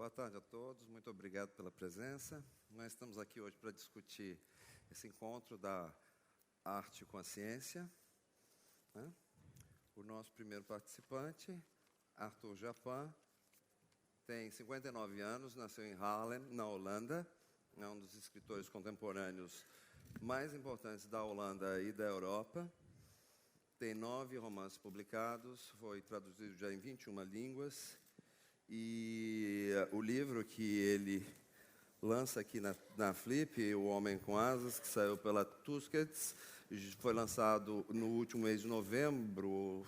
Boa tarde a todos, muito obrigado pela presença. Nós estamos aqui hoje para discutir esse encontro da arte com a ciência, né? O nosso primeiro participante, Arthur Japan, tem 59 anos, nasceu em Haarlem, na Holanda, é um dos escritores contemporâneos mais importantes da Holanda e da Europa. Tem 9 romances publicados, foi traduzido já em 21 línguas. E o livro que ele lança aqui na Flip, O Homem com Asas, que saiu pela Tusquets, foi lançado no último mês de novembro,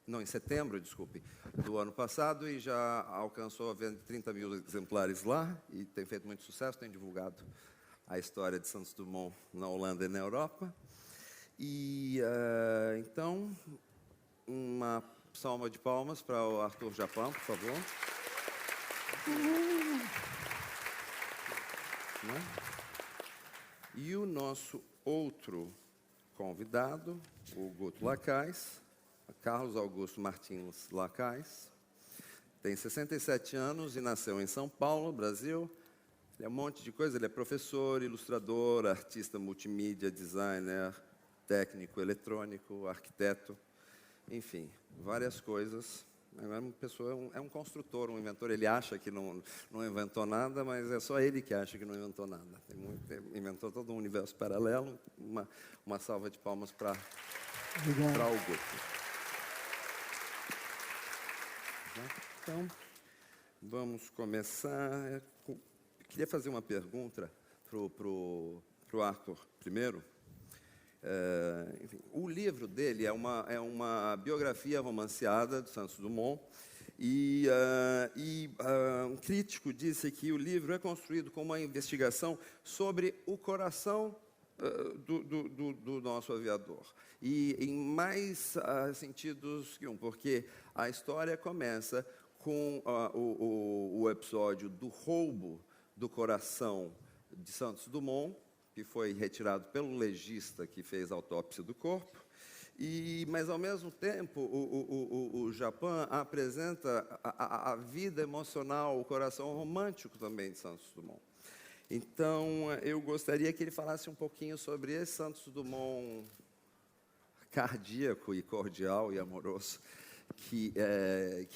em setembro, desculpe, do ano passado, e já alcançou a venda de 30 mil exemplares lá, e tem feito muito sucesso, tem divulgado a história de Santos Dumont na Holanda e na Europa. E, então, uma salva de palmas para o Arthur Japan, por favor. E o nosso outro convidado, o Guto Lacais, Carlos Augusto Martins Lacais, tem 67 anos e nasceu em São Paulo, Brasil. Ele é um monte de coisa, ele é professor, ilustrador, artista multimídia, designer, técnico eletrônico, arquiteto, enfim, várias coisas. É uma pessoa, é um construtor, um inventor. Ele acha que não inventou nada, mas é só ele que acha que não inventou nada. Inventou todo um universo paralelo. Uma salva de palmas para o Guto. Então, vamos começar. Eu queria fazer uma pergunta para o Arthur primeiro. Enfim, o livro dele é uma biografia romanceada de Santos Dumont e um crítico disse que o livro é construído como uma investigação sobre o coração do nosso aviador. E em mais sentidos que um, porque a história começa com o episódio do roubo do coração de Santos Dumont, que foi retirado pelo legista que fez a autópsia do corpo, mas, ao mesmo tempo, o Japan apresenta a vida emocional, o coração romântico também de Santos Dumont. Então, eu gostaria que ele falasse um pouquinho sobre esse Santos Dumont cardíaco e cordial e amoroso que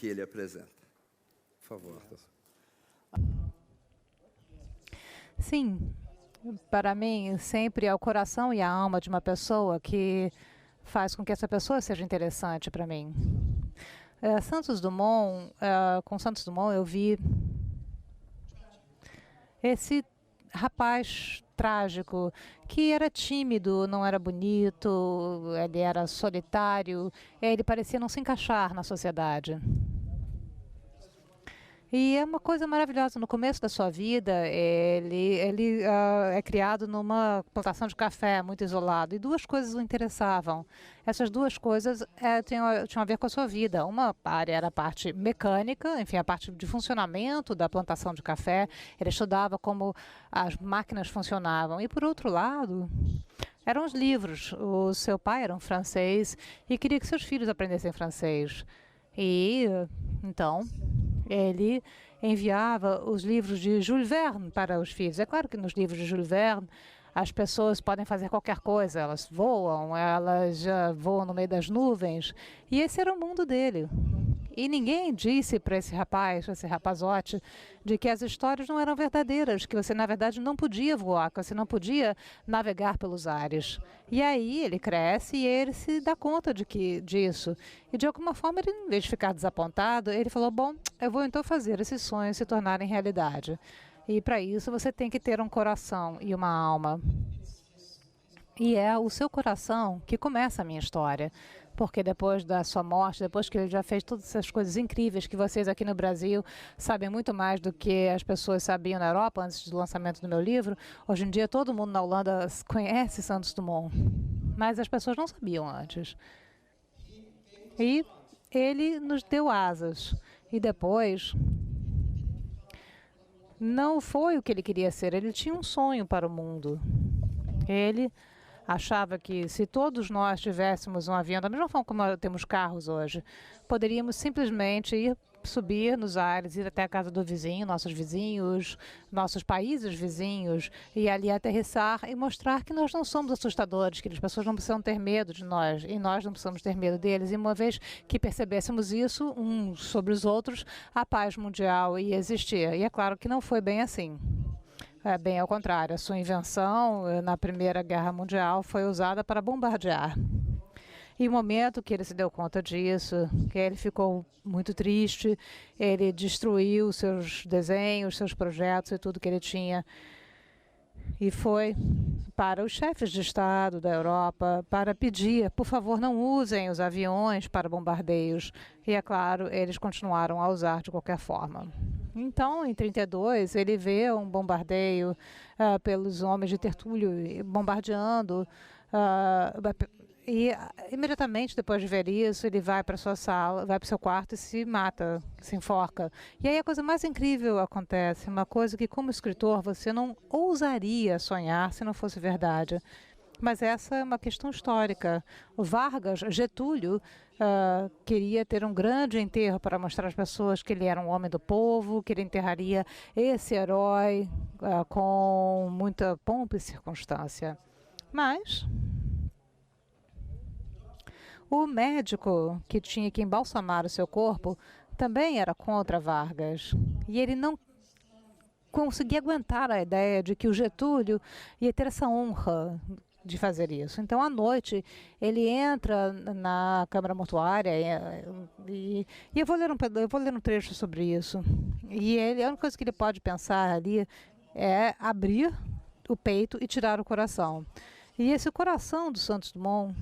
ele apresenta. Por favor, Arthur. Sim. Para mim, sempre é o coração e a alma de uma pessoa que faz com que essa pessoa seja interessante para mim. Santos Dumont, com Santos Dumont eu vi esse rapaz trágico que era tímido, não era bonito, ele era solitário, ele parecia não se encaixar na sociedade. E é uma coisa maravilhosa. No começo da sua vida, ele é criado numa plantação de café, muito isolado. E duas coisas o interessavam. Essas duas coisas tinham a ver com a sua vida. Uma área era a parte mecânica, enfim, a parte de funcionamento da plantação de café. Ele estudava como as máquinas funcionavam. E, por outro lado, eram os livros. O seu pai era um francês e queria que seus filhos aprendessem francês. E, então, ele enviava os livros de Jules Verne para os filhos. É claro que nos livros de Jules Verne as pessoas podem fazer qualquer coisa. Elas voam no meio das nuvens. E esse era o mundo dele. E ninguém disse para esse rapazote, de que as histórias não eram verdadeiras, que você, na verdade, não podia voar, que você não podia navegar pelos ares. E aí ele cresce e ele se dá conta disso. E, de alguma forma, ele, em vez de ficar desapontado, ele falou, bom, eu vou então fazer esses sonhos se tornarem realidade. E, para isso, você tem que ter um coração e uma alma. E é o seu coração que começa a minha história. Porque depois da sua morte, depois que ele já fez todas essas coisas incríveis que vocês aqui no Brasil sabem muito mais do que as pessoas sabiam na Europa antes do lançamento do meu livro, hoje em dia todo mundo na Holanda conhece Santos Dumont, mas as pessoas não sabiam antes. E ele nos deu asas. E depois, não foi o que ele queria ser, ele tinha um sonho para o mundo. Ele achava que se todos nós tivéssemos um avião, da mesma forma como temos carros hoje, poderíamos simplesmente ir subir nos ares, ir até a casa do vizinho, nossos vizinhos, nossos países vizinhos, e ali aterrissar e mostrar que nós não somos assustadores, que as pessoas não precisam ter medo de nós, e nós não precisamos ter medo deles. E uma vez que percebêssemos isso, uns sobre os outros, a paz mundial ia existir. E é claro que não foi bem assim. É bem ao contrário. A sua invenção na Primeira Guerra Mundial foi usada para bombardear. E o momento que ele se deu conta disso, que ele ficou muito triste, ele destruiu seus desenhos, seus projetos e tudo que ele tinha. E foi para os chefes de Estado da Europa para pedir, por favor, não usem os aviões para bombardeios. E, é claro, eles continuaram a usar de qualquer forma. Então, em 1932, ele vê um bombardeio pelos homens de Tertúlio bombardeando. E imediatamente depois de ver isso, ele vai para sua sala, vai para o seu quarto e se mata, se enforca. E aí a coisa mais incrível acontece, uma coisa que como escritor você não ousaria sonhar se não fosse verdade. Mas essa é uma questão histórica. O Vargas, Getúlio, queria ter um grande enterro para mostrar às pessoas que ele era um homem do povo, que ele enterraria esse herói com muita pompa e circunstância. Mas o médico que tinha que embalsamar o seu corpo também era contra Vargas. E ele não conseguia aguentar a ideia de que o Getúlio ia ter essa honra de fazer isso. Então, à noite, ele entra na câmara mortuária e eu vou ler um trecho sobre isso. E a única coisa que ele pode pensar ali é abrir o peito e tirar o coração. E esse coração do Santos Dumont,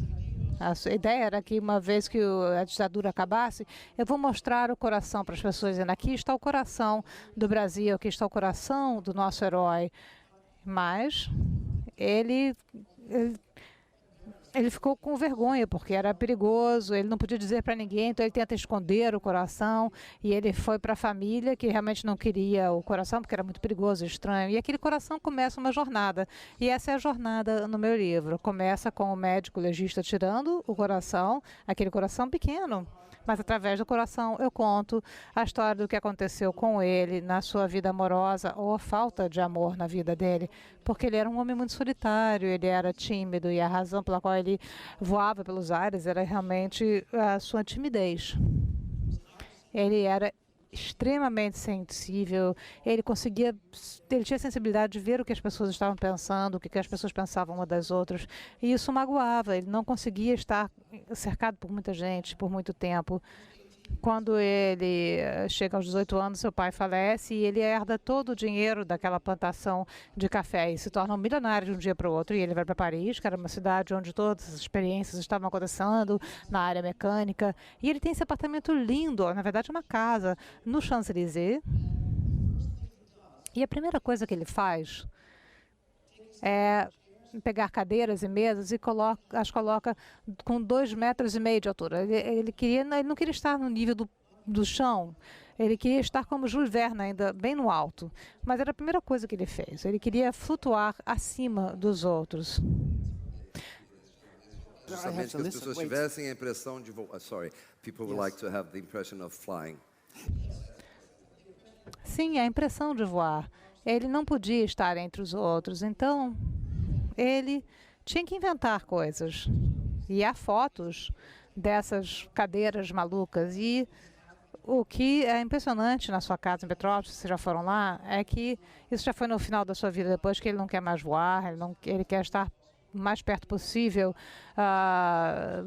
a ideia era que uma vez que a ditadura acabasse, eu vou mostrar o coração para as pessoas, dizendo, aqui está o coração do Brasil, aqui está o coração do nosso herói. Mas ele ficou com vergonha, porque era perigoso, ele não podia dizer para ninguém, então ele tenta esconder o coração, e ele foi para a família, que realmente não queria o coração, porque era muito perigoso, estranho, e aquele coração começa uma jornada, e essa é a jornada no meu livro. Começa com o médico legista tirando o coração, aquele coração pequeno, mas através do coração eu conto a história do que aconteceu com ele na sua vida amorosa ou a falta de amor na vida dele, porque ele era um homem muito solitário, ele era tímido e a razão pela qual ele voava pelos ares era realmente a sua timidez. Ele era extremamente sensível, ele tinha a sensibilidade de ver o que as pessoas estavam pensando, o que as pessoas pensavam uma das outras, e isso magoava, ele não conseguia estar cercado por muita gente por muito tempo. Quando ele chega aos 18 anos, seu pai falece e ele herda todo o dinheiro daquela plantação de café e se torna um milionário de um dia para o outro. E ele vai para Paris, que era uma cidade onde todas as experiências estavam acontecendo na área mecânica. E ele tem esse apartamento lindo, na verdade uma casa, no Champs-Élysées. E a primeira coisa que ele faz é pegar cadeiras e mesas e as coloca com 2,5 metros de altura. Ele não queria estar no nível do chão. Ele queria estar como Jules Verne, ainda bem no alto. Mas era a primeira coisa que ele fez. Ele queria flutuar acima dos outros. Justamente que as pessoas tivessem a impressão de voar. Sorry, people would like to have the impression of flying. Sim, a impressão de voar. Ele não podia estar entre os outros, então ele tinha que inventar coisas. E há fotos dessas cadeiras malucas. E o que é impressionante na sua casa em Petrópolis, se vocês já foram lá, é que isso já foi no final da sua vida, depois que ele não quer mais voar, ele quer estar o mais perto possível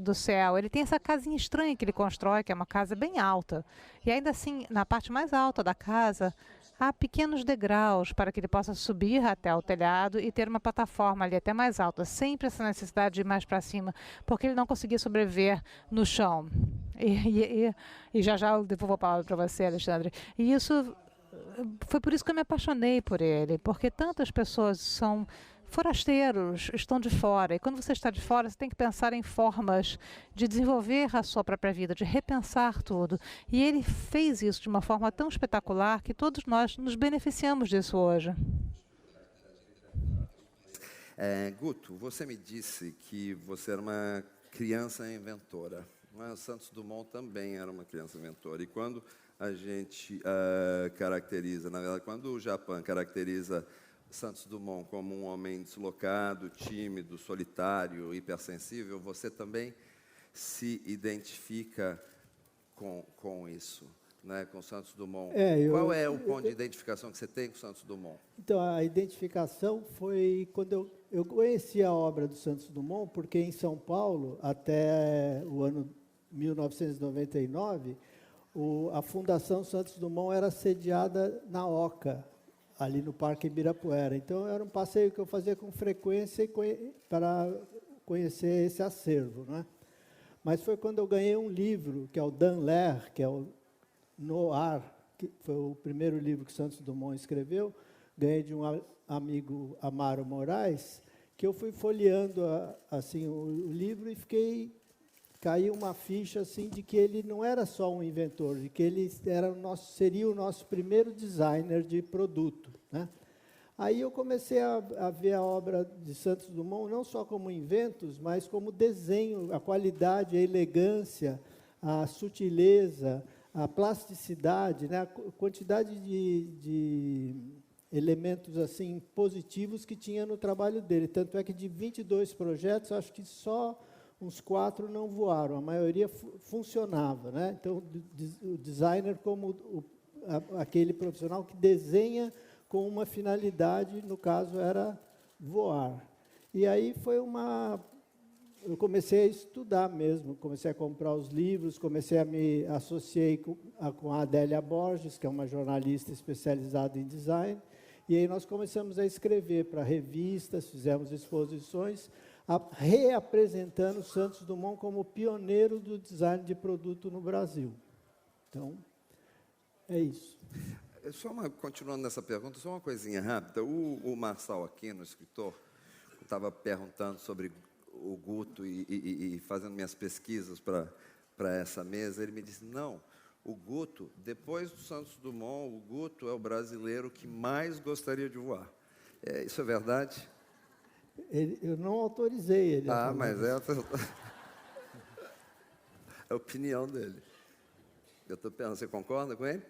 do céu. Ele tem essa casinha estranha que ele constrói, que é uma casa bem alta. E ainda assim, na parte mais alta da casa, há pequenos degraus para que ele possa subir até o telhado e ter uma plataforma ali até mais alta, sempre essa necessidade de ir mais para cima, porque ele não conseguia sobreviver no chão. E já eu devolvo a palavra para você, Alexandre. E isso foi por isso que eu me apaixonei por ele, porque tantas pessoas são forasteiros, estão de fora. E quando você está de fora, você tem que pensar em formas de desenvolver a sua própria vida, de repensar tudo. E ele fez isso de uma forma tão espetacular que todos nós nos beneficiamos disso hoje. Guto, você me disse que você era uma criança inventora. Mas Santos Dumont também era uma criança inventora. E quando a gente caracteriza, na verdade, quando o Japão caracteriza Santos Dumont como um homem deslocado, tímido, solitário, hipersensível, você também se identifica com isso, né, com Santos Dumont. Qual é o ponto de identificação que você tem com Santos Dumont? Então, a identificação foi quando eu conheci a obra do Santos Dumont, porque em São Paulo, até o ano 1999, a Fundação Santos Dumont era sediada na Oca, ali no Parque Ibirapuera. Então, era um passeio que eu fazia com frequência para conhecer esse acervo, né? Mas foi quando eu ganhei um livro, que é o Dan Lehr, que é o Noir, que foi o primeiro livro que Santos Dumont escreveu, ganhei de um amigo, Amaro Moraes, que eu fui folheando assim, o livro e caiu uma ficha assim, de que ele não era só um inventor, de que ele seria o nosso primeiro designer de produto, né? Aí eu comecei a ver a obra de Santos Dumont não só como inventos, mas como desenho, a qualidade, a elegância, a sutileza, a plasticidade, né? A quantidade de elementos assim positivos que tinha no trabalho dele. Tanto é que de 22 projetos, acho que só uns 4 não voaram, a maioria funcionava, né? Então, o designer como aquele profissional que desenha com uma finalidade, no caso, era voar. E aí eu comecei a estudar mesmo, comecei a comprar os livros, comecei a me associar com a Adélia Borges, que é uma jornalista especializada em design, e aí nós começamos a escrever para revistas, fizemos exposições, reapresentando Santos Dumont como pioneiro do design de produto no Brasil. Então, é isso. Continuando nessa pergunta, só uma coisinha rápida. O Marçal Aquino, o escritor, estava perguntando sobre o Guto e fazendo minhas pesquisas para essa mesa. Ele me disse, não, o Guto, depois do Santos Dumont, o Guto é o brasileiro que mais gostaria de voar. Isso é verdade? Eu não autorizei ele. Mas é a opinião dele. Eu estou pensando, você concorda com ele?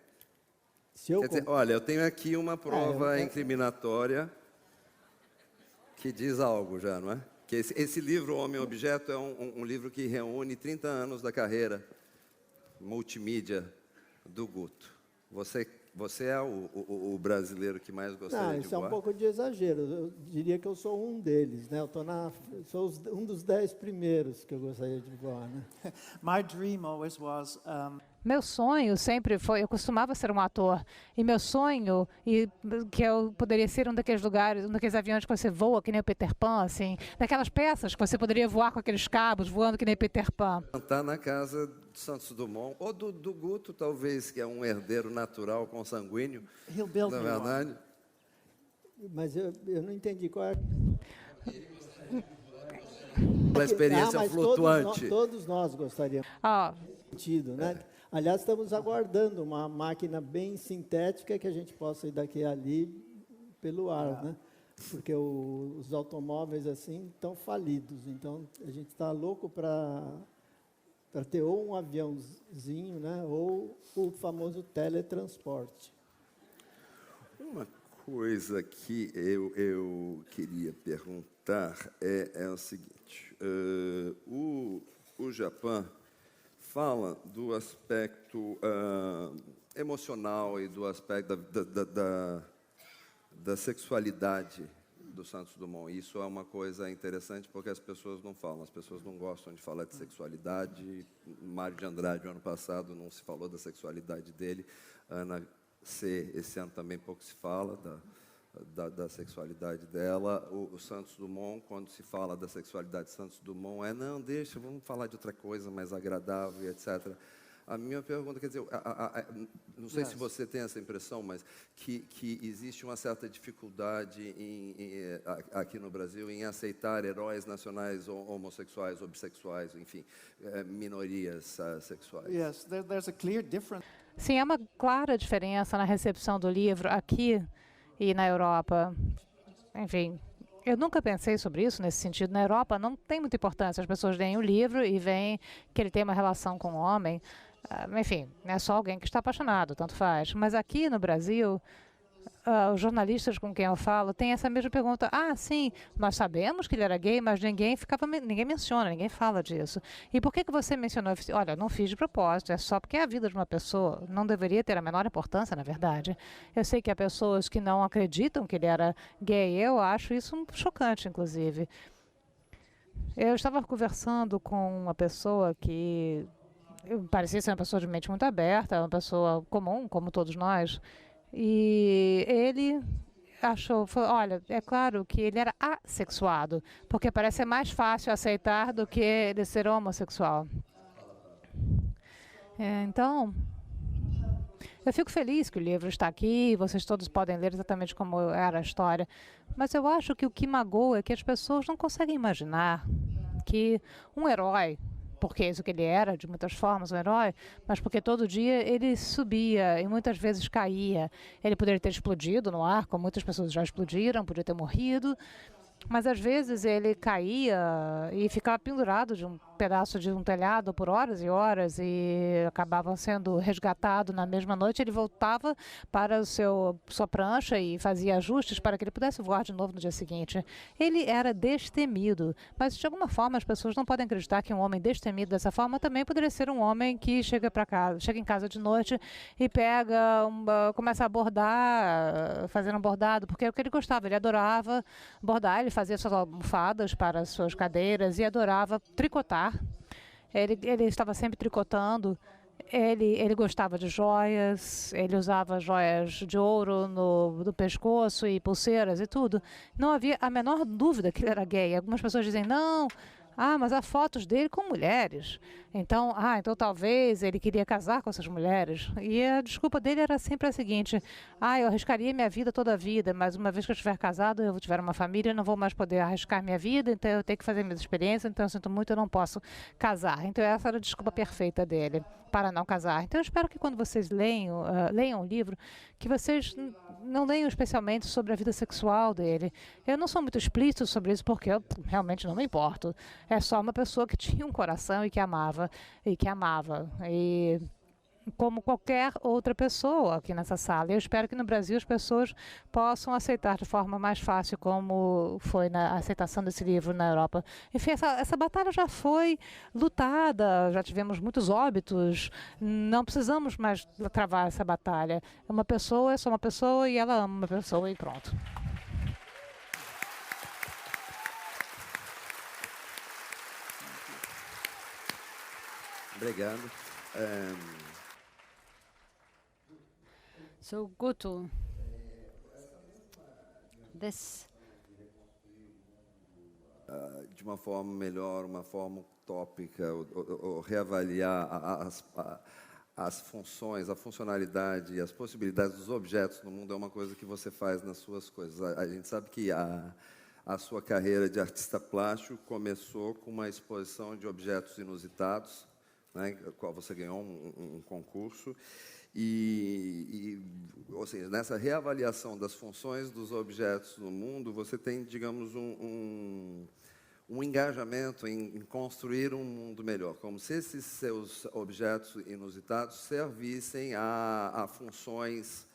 Quer dizer, olha, eu tenho aqui uma prova incriminatória que diz algo já, não é? Que esse livro, O Homem Objeto, é um livro que reúne 30 anos da carreira multimídia do Guto. Você é o brasileiro que mais gostaria de voar? Isso é um pouco de exagero. Eu diria que eu sou um deles, né? Sou um dos 10 primeiros que eu gostaria de voar, né? My dream always was Meu sonho sempre foi, eu costumava ser um ator, e meu sonho, que eu poderia ser um daqueles lugares, um daqueles aviões que você voa, que nem o Peter Pan, assim, daquelas peças que você poderia voar com aqueles cabos, voando que nem Peter Pan. Está na casa de Santos Dumont, ou do Guto, talvez, que é um herdeiro natural, consanguíneo, na verdade. Mas eu não entendi qual é... A experiência flutuante. Todos nós gostaríamos. Né? Aliás, estamos aguardando uma máquina bem sintética que a gente possa ir daqui a ali pelo ar, né? Porque os automóveis assim estão falidos. Então, a gente está louco para ter ou um aviãozinho, né? Ou o famoso teletransporte. Uma coisa que eu queria perguntar é o seguinte. O Japão fala do aspecto emocional e do aspecto da sexualidade do Santos Dumont. Isso é uma coisa interessante porque as pessoas não falam, as pessoas não gostam de falar de sexualidade. Mário de Andrade, no ano passado, não se falou da sexualidade dele. Ana C., esse ano também pouco se fala da sexualidade dela. O Santos Dumont, quando se fala da sexualidade de Santos Dumont, não, deixa, vamos falar de outra coisa mais agradável, etc. A minha pergunta, quer dizer, não sei se você tem essa impressão, mas que existe uma certa dificuldade aqui no Brasil em aceitar heróis nacionais homossexuais, bissexuais, enfim, minorias sexuais. Yes, there's a clear difference. Sim, há uma clara diferença na recepção do livro aqui e na Europa. Enfim, eu nunca pensei sobre isso nesse sentido. Na Europa não tem muita importância. As pessoas leem o livro e veem que ele tem uma relação com o homem. Enfim, é só alguém que está apaixonado, tanto faz. Mas aqui no Brasil, os jornalistas com quem eu falo têm essa mesma pergunta. Ah, sim, nós sabemos que ele era gay, mas ninguém menciona, ninguém fala disso. E por que você mencionou? Olha, não fiz de propósito, é só porque é a vida de uma pessoa. Não deveria ter a menor importância, na verdade. Eu sei que há pessoas que não acreditam que ele era gay. Eu acho isso chocante, inclusive. Eu estava conversando com uma pessoa que parecia ser uma pessoa de mente muito aberta, uma pessoa comum, como todos nós. E ele falou, olha, é claro que ele era assexuado, porque parece ser mais fácil aceitar do que ele ser homossexual. Então, eu fico feliz que o livro está aqui, vocês todos podem ler exatamente como era a história, mas eu acho que o que magoa é que as pessoas não conseguem imaginar que um herói, porque é isso que ele era, de muitas formas, um herói, mas porque todo dia ele subia e muitas vezes caía. Ele poderia ter explodido no ar, como muitas pessoas já explodiram, podia ter morrido, mas às vezes ele caía e ficava pendurado de um pedaço de um telhado por horas e horas e acabava sendo resgatado na mesma noite. Ele voltava para sua prancha e fazia ajustes para que ele pudesse voar de novo no dia seguinte. Ele era destemido, mas de alguma forma as pessoas não podem acreditar que um homem destemido dessa forma também poderia ser um homem que chega em casa de noite e começa a bordar, fazendo um bordado, porque é o que ele gostava, ele adorava bordar, ele fazia suas almofadas para as suas cadeiras e adorava tricotar. Ele estava sempre tricotando. Ele gostava de joias, ele usava joias de ouro no pescoço e pulseiras e tudo. Não havia a menor dúvida que ele era gay. Algumas pessoas dizem, não, mas há fotos dele com mulheres. Então talvez ele queria casar com essas mulheres. E a desculpa dele era sempre a seguinte, eu arriscaria minha vida toda a vida, mas uma vez que eu estiver casado, eu tiver uma família, eu não vou mais poder arriscar minha vida, então eu tenho que fazer minhas experiências, então eu sinto muito, eu não posso casar. Então essa era a desculpa perfeita dele para não casar. Então eu espero que quando vocês leiam o livro, que vocês não leiam especialmente sobre a vida sexual dele. Eu não sou muito explícito sobre isso porque eu realmente não me importo. É só uma pessoa que tinha um coração e que amava. E como qualquer outra pessoa aqui nessa sala. Eu espero que no Brasil as pessoas possam aceitar de forma mais fácil, como foi na aceitação desse livro na Europa. Enfim, essa batalha já foi lutada, já tivemos muitos óbitos, não precisamos mais travar essa batalha. Uma pessoa é só uma pessoa e ela ama uma pessoa e pronto. Obrigado. So, Guto, this de uma forma melhor, uma forma utópica, ou reavaliar as funções, a funcionalidade e as possibilidades dos objetos no mundo é uma coisa que você faz nas suas coisas. A gente sabe que a sua carreira de artista plástico começou com uma exposição de objetos inusitados, né, qual você ganhou um concurso, ou seja, nessa reavaliação das funções dos objetos no mundo, você tem, digamos, um engajamento em construir um mundo melhor, como se esses seus objetos inusitados servissem a funções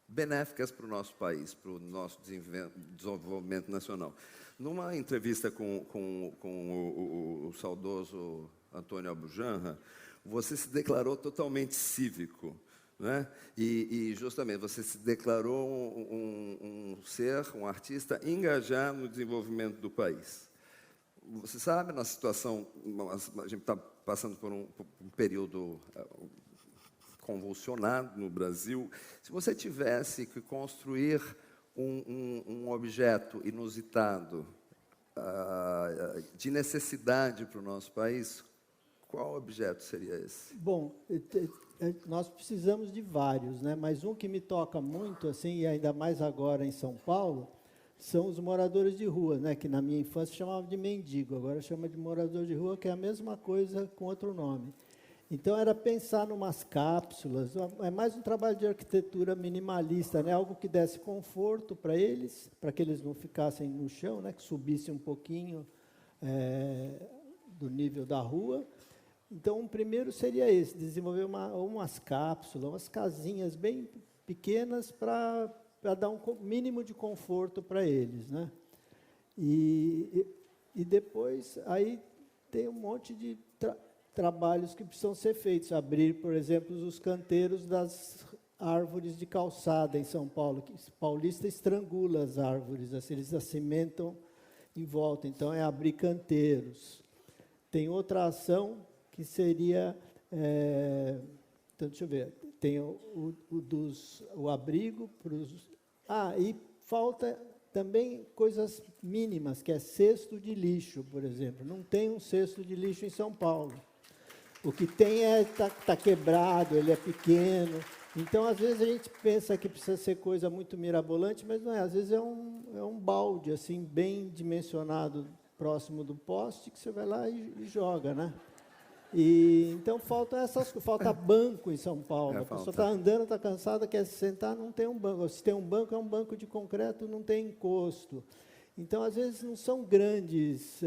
benéficas para o nosso país, para o nosso desenvolvimento nacional. Numa entrevista com o saudoso Antônio Abujamra, você se declarou totalmente cívico, né? E justamente você se declarou um artista engajado no desenvolvimento do país. Você sabe, na situação, a gente está passando por um período convulsionado no Brasil. Se você tivesse que construir um objeto inusitado de necessidade para o nosso país, qual objeto seria esse? Bom, nós precisamos de vários, né? Mas um que me toca muito, assim, e ainda mais agora em São Paulo, são os moradores de rua, né? Que na minha infância chamavam de mendigo, agora chama de morador de rua, que é a mesma coisa com outro nome. Então, era pensar em umas cápsulas, é mais um trabalho de arquitetura minimalista, né? Algo que desse conforto para eles, para que eles não ficassem no chão, né? Que subissem um pouquinho do nível da rua, Então, o primeiro seria esse, desenvolver umas cápsulas, umas casinhas bem pequenas para dar um mínimo de conforto para eles, né? E depois, aí tem um monte de trabalhos que precisam ser feitos. Abrir, por exemplo, os canteiros das árvores de calçada em São Paulo, que o paulista estrangula as árvores, assim, eles acimentam em volta. Então, é abrir canteiros. Tem outra ação que seria... então, deixa eu ver. Tem o abrigo para os... e falta também coisas mínimas, que é cesto de lixo, por exemplo. Não tem um cesto de lixo em São Paulo. O que tem tá quebrado, ele é pequeno. Então, às vezes, a gente pensa que precisa ser coisa muito mirabolante, mas não é. Às vezes, é um balde, assim, bem dimensionado, próximo do poste, que você vai lá e joga, né? Então, falta banco em São Paulo. A pessoa está andando, está cansada, quer se sentar, não tem um banco. Se tem um banco, é um banco de concreto, não tem encosto. Então, às vezes, não são grandes,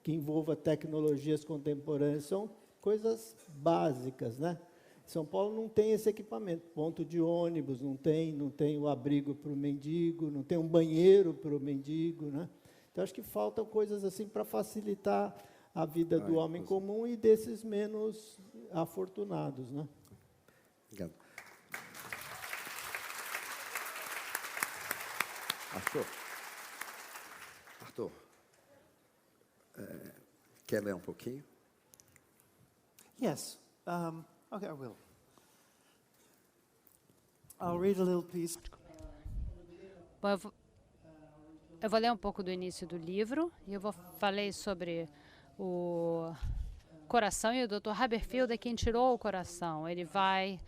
que envolvam tecnologias contemporâneas, são coisas básicas, né? São Paulo não tem esse equipamento, ponto de ônibus, não tem o abrigo para o mendigo, não tem um banheiro para o mendigo, né? Então, acho que faltam coisas assim para facilitar a vida do homem comum e desses menos afortunados, né? Obrigado. Arthur, quer ler um pouquinho? Yes. Okay, I will. I'll read a little piece. Bom, eu vou ler um pouco do início do livro e falei sobre o coração, e o Dr. Haberfield é quem tirou o coração. Ele vai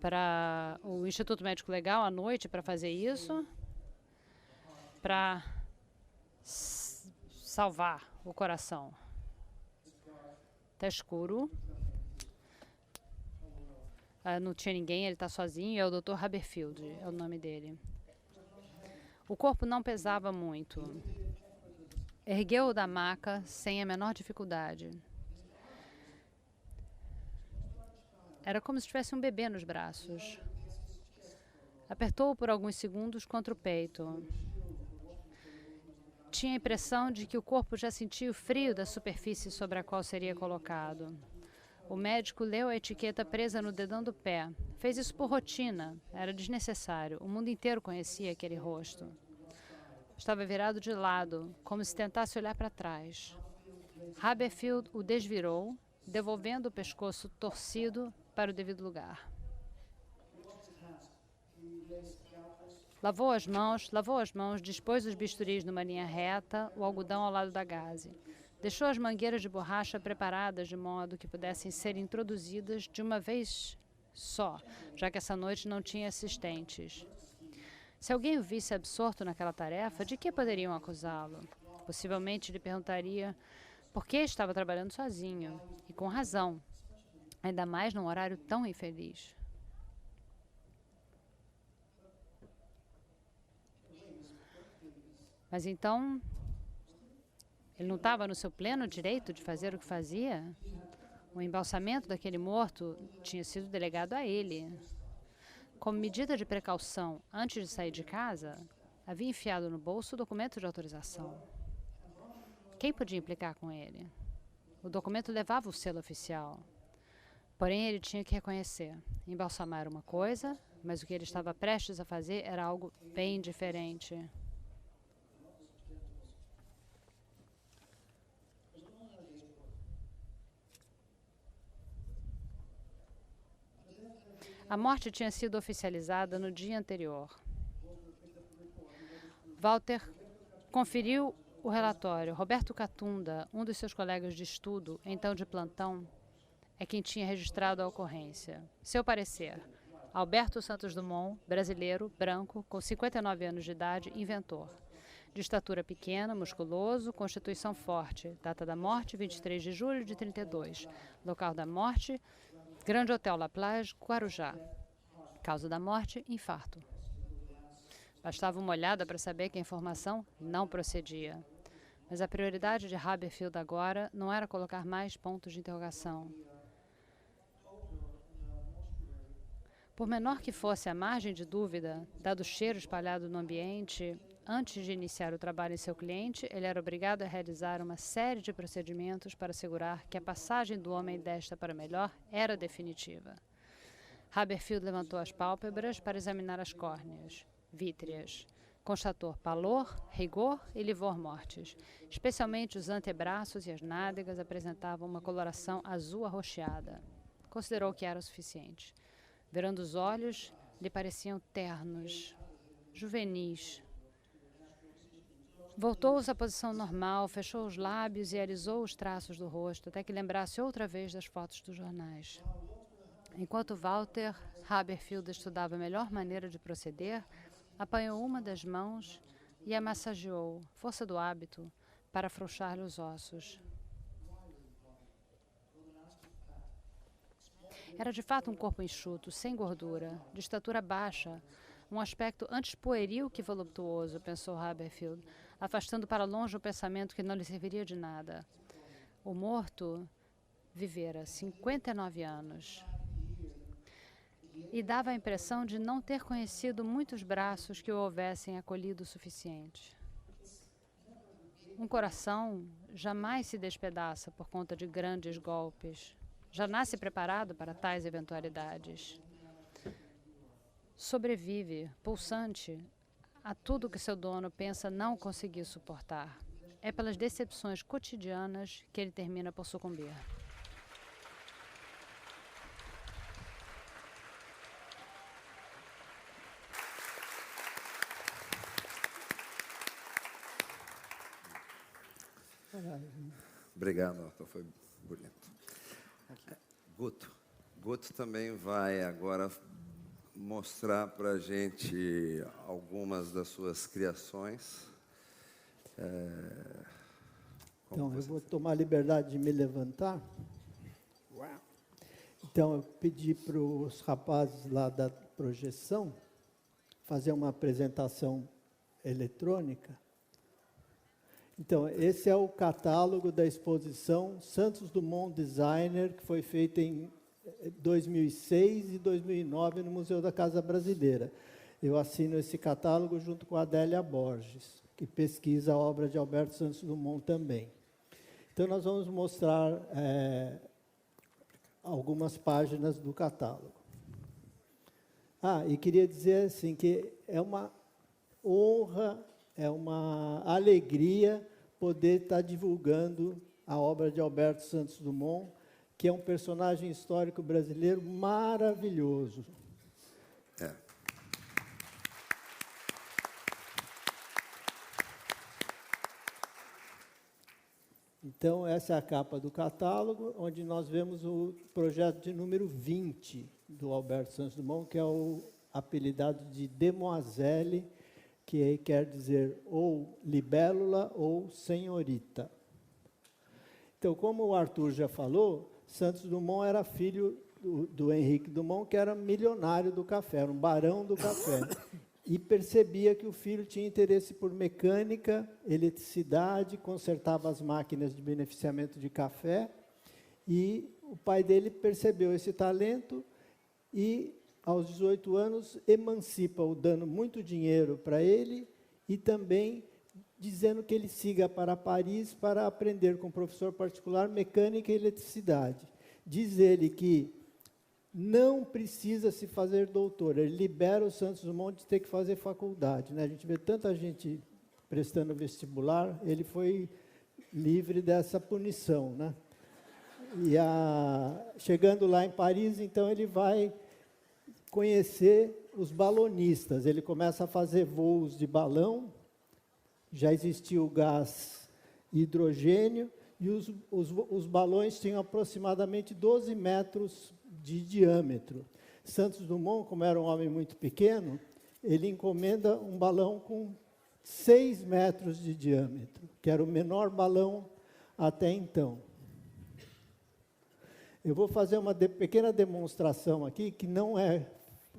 para o Instituto Médico Legal à noite para fazer isso, para salvar o coração. Está escuro. Não tinha ninguém, ele está sozinho, é o Dr. Haberfield, é o nome dele. O corpo não pesava muito. Ergueu-o da maca sem a menor dificuldade. Era como se tivesse um bebê nos braços. Apertou-o por alguns segundos contra o peito. Tinha a impressão de que o corpo já sentia o frio da superfície sobre a qual seria colocado. O médico leu a etiqueta presa no dedão do pé. Fez isso por rotina. Era desnecessário. O mundo inteiro conhecia aquele rosto. Estava virado de lado, como se tentasse olhar para trás. Haberfield o desvirou, devolvendo o pescoço torcido para o devido lugar. Lavou as mãos, dispôs os bisturis numa linha reta, o algodão ao lado da gaze. Deixou as mangueiras de borracha preparadas de modo que pudessem ser introduzidas de uma vez só, já que essa noite não tinha assistentes. Se alguém o visse absorto naquela tarefa, de que poderiam acusá-lo? Possivelmente lhe perguntaria por que estava trabalhando sozinho, e com razão, ainda mais num horário tão infeliz. Mas então, ele não estava no seu pleno direito de fazer o que fazia? O embalsamento daquele morto tinha sido delegado a ele. Como medida de precaução, antes de sair de casa, havia enfiado no bolso o documento de autorização. Quem podia implicar com ele? O documento levava o selo oficial. Porém, ele tinha que reconhecer. Embalsamar era uma coisa, mas o que ele estava prestes a fazer era algo bem diferente. A morte tinha sido oficializada no dia anterior. Walter conferiu o relatório. Roberto Catunda, um dos seus colegas de estudo, então de plantão, é quem tinha registrado a ocorrência. Seu parecer: Alberto Santos Dumont, brasileiro, branco, com 59 anos de idade, inventor. De estatura pequena, musculoso, constituição forte. Data da morte, 23 de julho de 32. Local da morte, Grande Hotel La Plage, Guarujá. Causa da morte, infarto. Bastava uma olhada para saber que a informação não procedia. Mas a prioridade de Haberfield agora não era colocar mais pontos de interrogação. Por menor que fosse a margem de dúvida, dado o cheiro espalhado no ambiente, antes de iniciar o trabalho em seu cliente, ele era obrigado a realizar uma série de procedimentos para assegurar que a passagem do homem desta para melhor era definitiva. Haberfield levantou as pálpebras para examinar as córneas, vítreas. Constatou pallor, rigor e livor mortis. Especialmente os antebraços e as nádegas apresentavam uma coloração azul arroxeada. Considerou que era o suficiente. Virando os olhos, lhe pareciam ternos, juvenis. Voltou-os à posição normal, fechou os lábios e alisou os traços do rosto, até que lembrasse outra vez das fotos dos jornais. Enquanto Walter Haberfield estudava a melhor maneira de proceder, apanhou uma das mãos e a massageou, força do hábito, para afrouxar-lhe os ossos. Era de fato um corpo enxuto, sem gordura, de estatura baixa, um aspecto antes pueril que voluptuoso, pensou Haberfield, afastando para longe o pensamento que não lhe serviria de nada. O morto vivera 59 anos e dava a impressão de não ter conhecido muitos braços que o houvessem acolhido o suficiente. Um coração jamais se despedaça por conta de grandes golpes. Já nasce preparado para tais eventualidades. Sobrevive, pulsante, a tudo que seu dono pensa não conseguir suportar. É pelas decepções cotidianas que ele termina por sucumbir. Obrigado, Arthur, foi bonito. Guto também vai agora mostrar para a gente algumas das suas criações. Então, eu vou tomar a liberdade de me levantar. Então, eu pedi para os rapazes lá da projeção fazer uma apresentação eletrônica. Então, esse é o catálogo da exposição Santos Dumont Designer, que foi feita em 2006 e 2009 no Museu da Casa Brasileira. Eu assino esse catálogo junto com a Adélia Borges, que pesquisa a obra de Alberto Santos Dumont também. Então, nós vamos mostrar algumas páginas do catálogo. E queria dizer assim, que é uma honra, é uma alegria poder estar divulgando a obra de Alberto Santos Dumont, que é um personagem histórico brasileiro maravilhoso. Então, essa é a capa do catálogo, onde nós vemos o projeto de número 20 do Alberto Santos Dumont, que é o apelidado de Demoiselle, que quer dizer ou libélula ou senhorita. Então, como o Arthur já falou, Santos Dumont era filho do Henrique Dumont, que era milionário do café, era um barão do café. E percebia que o filho tinha interesse por mecânica, eletricidade, consertava as máquinas de beneficiamento de café, e o pai dele percebeu esse talento e, aos 18 anos, emancipa-o, dando muito dinheiro para ele e também dizendo que ele siga para Paris para aprender com um professor particular mecânica e eletricidade. Diz ele que não precisa se fazer doutor, ele libera o Santos Dumont de ter que fazer faculdade, né? A gente vê tanta gente prestando vestibular, ele foi livre dessa punição, né? E chegando lá em Paris, então, ele vai conhecer os balonistas. Ele começa a fazer voos de balão, já existia o gás hidrogênio, e os balões tinham aproximadamente 12 metros de diâmetro. Santos Dumont, como era um homem muito pequeno, ele encomenda um balão com 6 metros de diâmetro, que era o menor balão até então. Eu vou fazer uma pequena demonstração aqui, que não é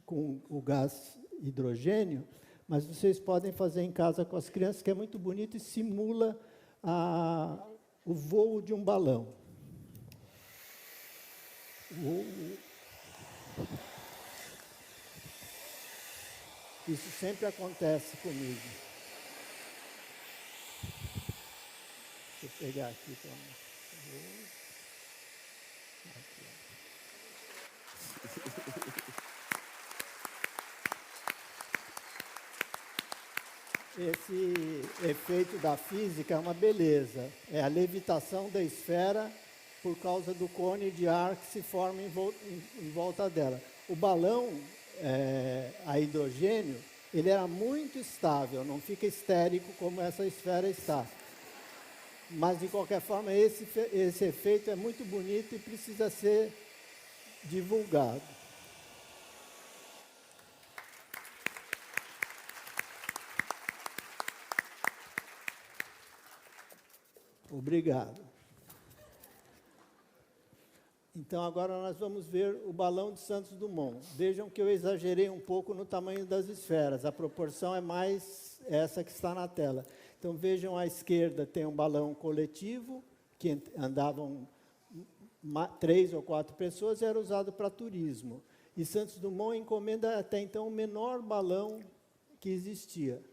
com o gás hidrogênio, mas vocês podem fazer em casa com as crianças, que é muito bonito e simula o voo de um balão. Isso sempre acontece comigo. Deixa eu pegar aqui para Esse efeito da física é uma beleza. É a levitação da esfera por causa do cone de ar que se forma em volta dela. O balão a hidrogênio, ele era muito estável, não fica estérico como essa esfera está. Mas, de qualquer forma, esse efeito é muito bonito e precisa ser divulgado. Obrigado. Então, agora nós vamos ver o balão de Santos Dumont. Vejam que eu exagerei um pouco no tamanho das esferas. A proporção é mais essa que está na tela. Então, vejam à esquerda tem um balão coletivo, que andavam 3 ou 4 pessoas e era usado para turismo. E Santos Dumont encomenda até então o menor balão que existia.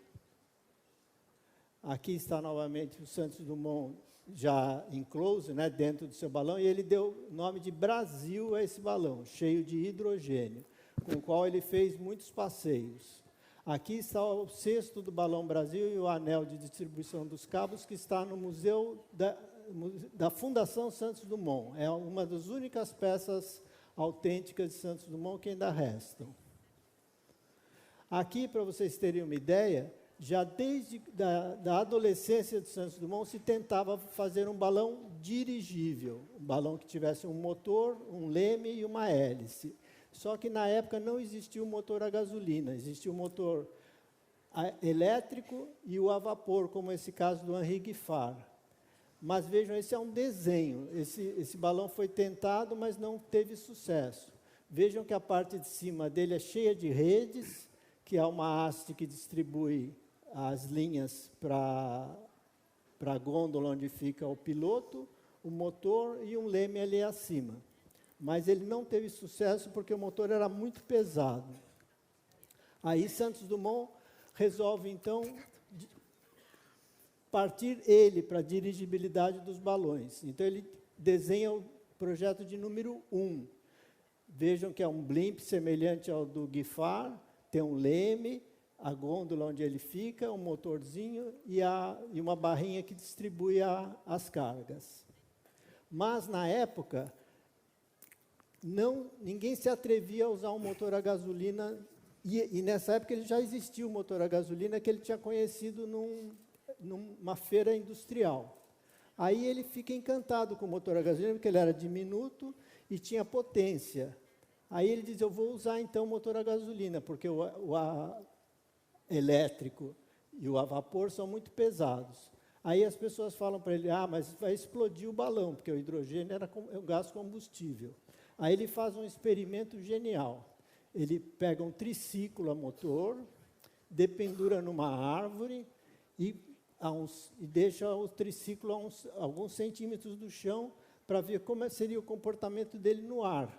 Aqui está novamente o Santos Dumont já enclose, né, dentro do seu balão, e ele deu o nome de Brasil a esse balão, cheio de hidrogênio, com o qual ele fez muitos passeios. Aqui está o cesto do Balão Brasil e o anel de distribuição dos cabos, que está no Museu da Fundação Santos Dumont. É uma das únicas peças autênticas de Santos Dumont que ainda restam. Aqui, para vocês terem uma ideia, já desde da adolescência de Santos Dumont se tentava fazer um balão dirigível, um balão que tivesse um motor, um leme e uma hélice. Só que na época não existia o motor a gasolina, existia o motor elétrico e o a vapor, como esse caso do Henri Giffard. Mas vejam, esse é um desenho, esse balão foi tentado, mas não teve sucesso. Vejam que a parte de cima dele é cheia de redes, que é uma haste que distribui as linhas para a gôndola onde fica o piloto, o motor e um leme ali acima. Mas ele não teve sucesso porque o motor era muito pesado. Aí Santos Dumont resolve, então, partir ele para a dirigibilidade dos balões. Então, ele desenha o projeto de número 1. Vejam que é um blimp semelhante ao do Giffard, tem um leme, a gôndola onde ele fica, um motorzinho e uma barrinha que distribui as cargas. Mas, na época, ninguém se atrevia a usar um motor a gasolina, e nessa época ele já existia o motor a gasolina que ele tinha conhecido numa feira industrial. Aí ele fica encantado com o motor a gasolina, porque ele era diminuto e tinha potência. Aí ele diz, eu vou usar então o motor a gasolina, porque o elétrico e o a vapor são muito pesados. Aí as pessoas falam para ele, mas vai explodir o balão, porque o hidrogênio é um gás combustível. Aí ele faz um experimento genial. Ele pega um triciclo a motor, dependura numa árvore e deixa o triciclo a alguns centímetros do chão para ver como seria o comportamento dele no ar.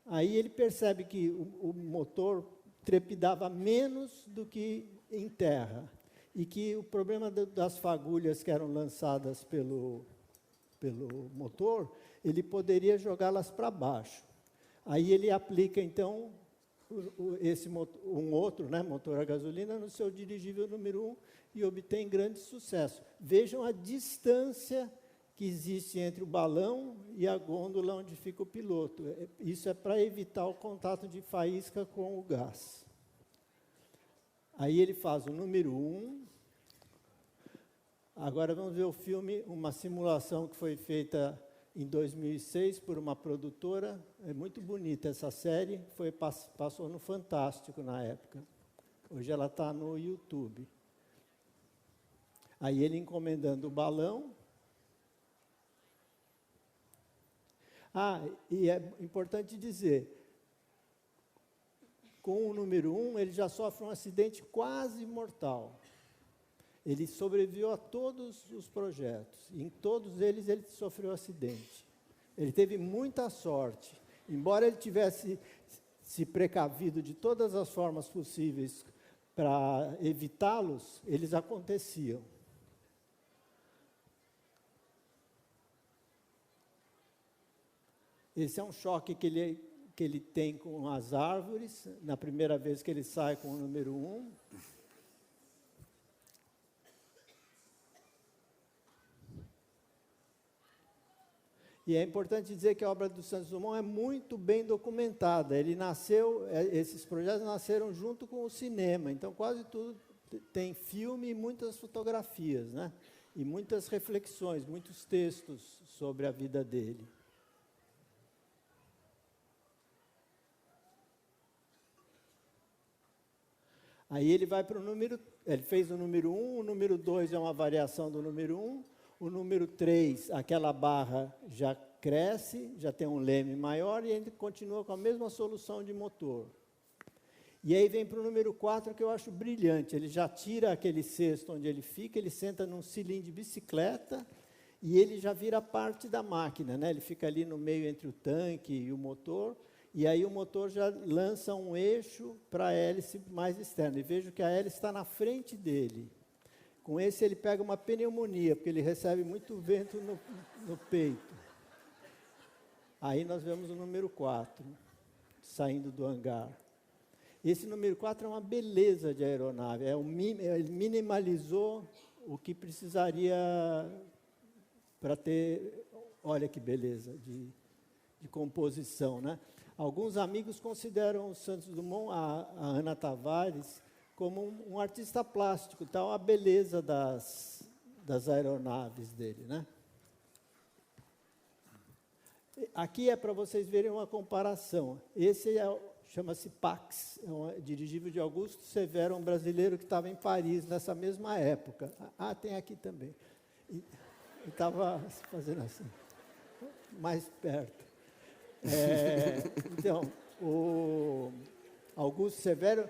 Aí ele percebe que o motor trepidava menos do que em terra e que o problema das fagulhas que eram lançadas pelo motor, ele poderia jogá-las para baixo. Aí ele aplica, então, um outro, né, motor a gasolina no seu dirigível número 1 e obtém grande sucesso. Vejam a distância que existe entre o balão e a gôndola onde fica o piloto. Isso é para evitar o contato de faísca com o gás. Aí ele faz o número 1. Agora vamos ver o filme, uma simulação que foi feita em 2006 por uma produtora. É muito bonita essa série, passou no Fantástico na época. Hoje ela está no YouTube. Aí ele encomendando o balão. E é importante dizer, com o número 1, ele já sofre um acidente quase mortal. Ele sobreviveu a todos os projetos. Em todos eles, ele sofreu acidente. Ele teve muita sorte. Embora ele tivesse se precavido de todas as formas possíveis para evitá-los, eles aconteciam. Esse é um choque que ele tem com as árvores, na primeira vez que ele sai com o número 1. E é importante dizer que a obra do Santos Dumont é muito bem documentada. Esses projetos nasceram junto com o cinema, então quase tudo tem filme e muitas fotografias, né? E muitas reflexões, muitos textos sobre a vida dele. Aí ele vai para o número, ele fez o número 1, o número 2 é uma variação do número 1, o número 3, aquela barra já cresce, já tem um leme maior, e ele continua com a mesma solução de motor. E aí vem para o número 4, que eu acho brilhante. Ele já tira aquele cesto onde ele fica, ele senta num cilindro de bicicleta, e ele já vira parte da máquina, né? Ele fica ali no meio entre o tanque e o motor, e aí o motor já lança um eixo para a hélice mais externa. E vejo que a hélice está na frente dele. Com esse ele pega uma pneumonia, porque ele recebe muito vento no peito. Aí nós vemos o número 4, saindo do hangar. Esse número 4 é uma beleza de aeronave. Ele minimalizou o que precisaria para ter, olha que beleza de composição, né? Alguns amigos consideram o Santos Dumont, a Ana Tavares, como um artista plástico, tal a beleza das aeronaves dele, né? Aqui é para vocês verem uma comparação. Esse chama-se Pax, é um dirigível de Augusto Severo, um brasileiro que estava em Paris nessa mesma época. Ah, tem aqui também. E estava fazendo assim, mais perto. Então, o Augusto Severo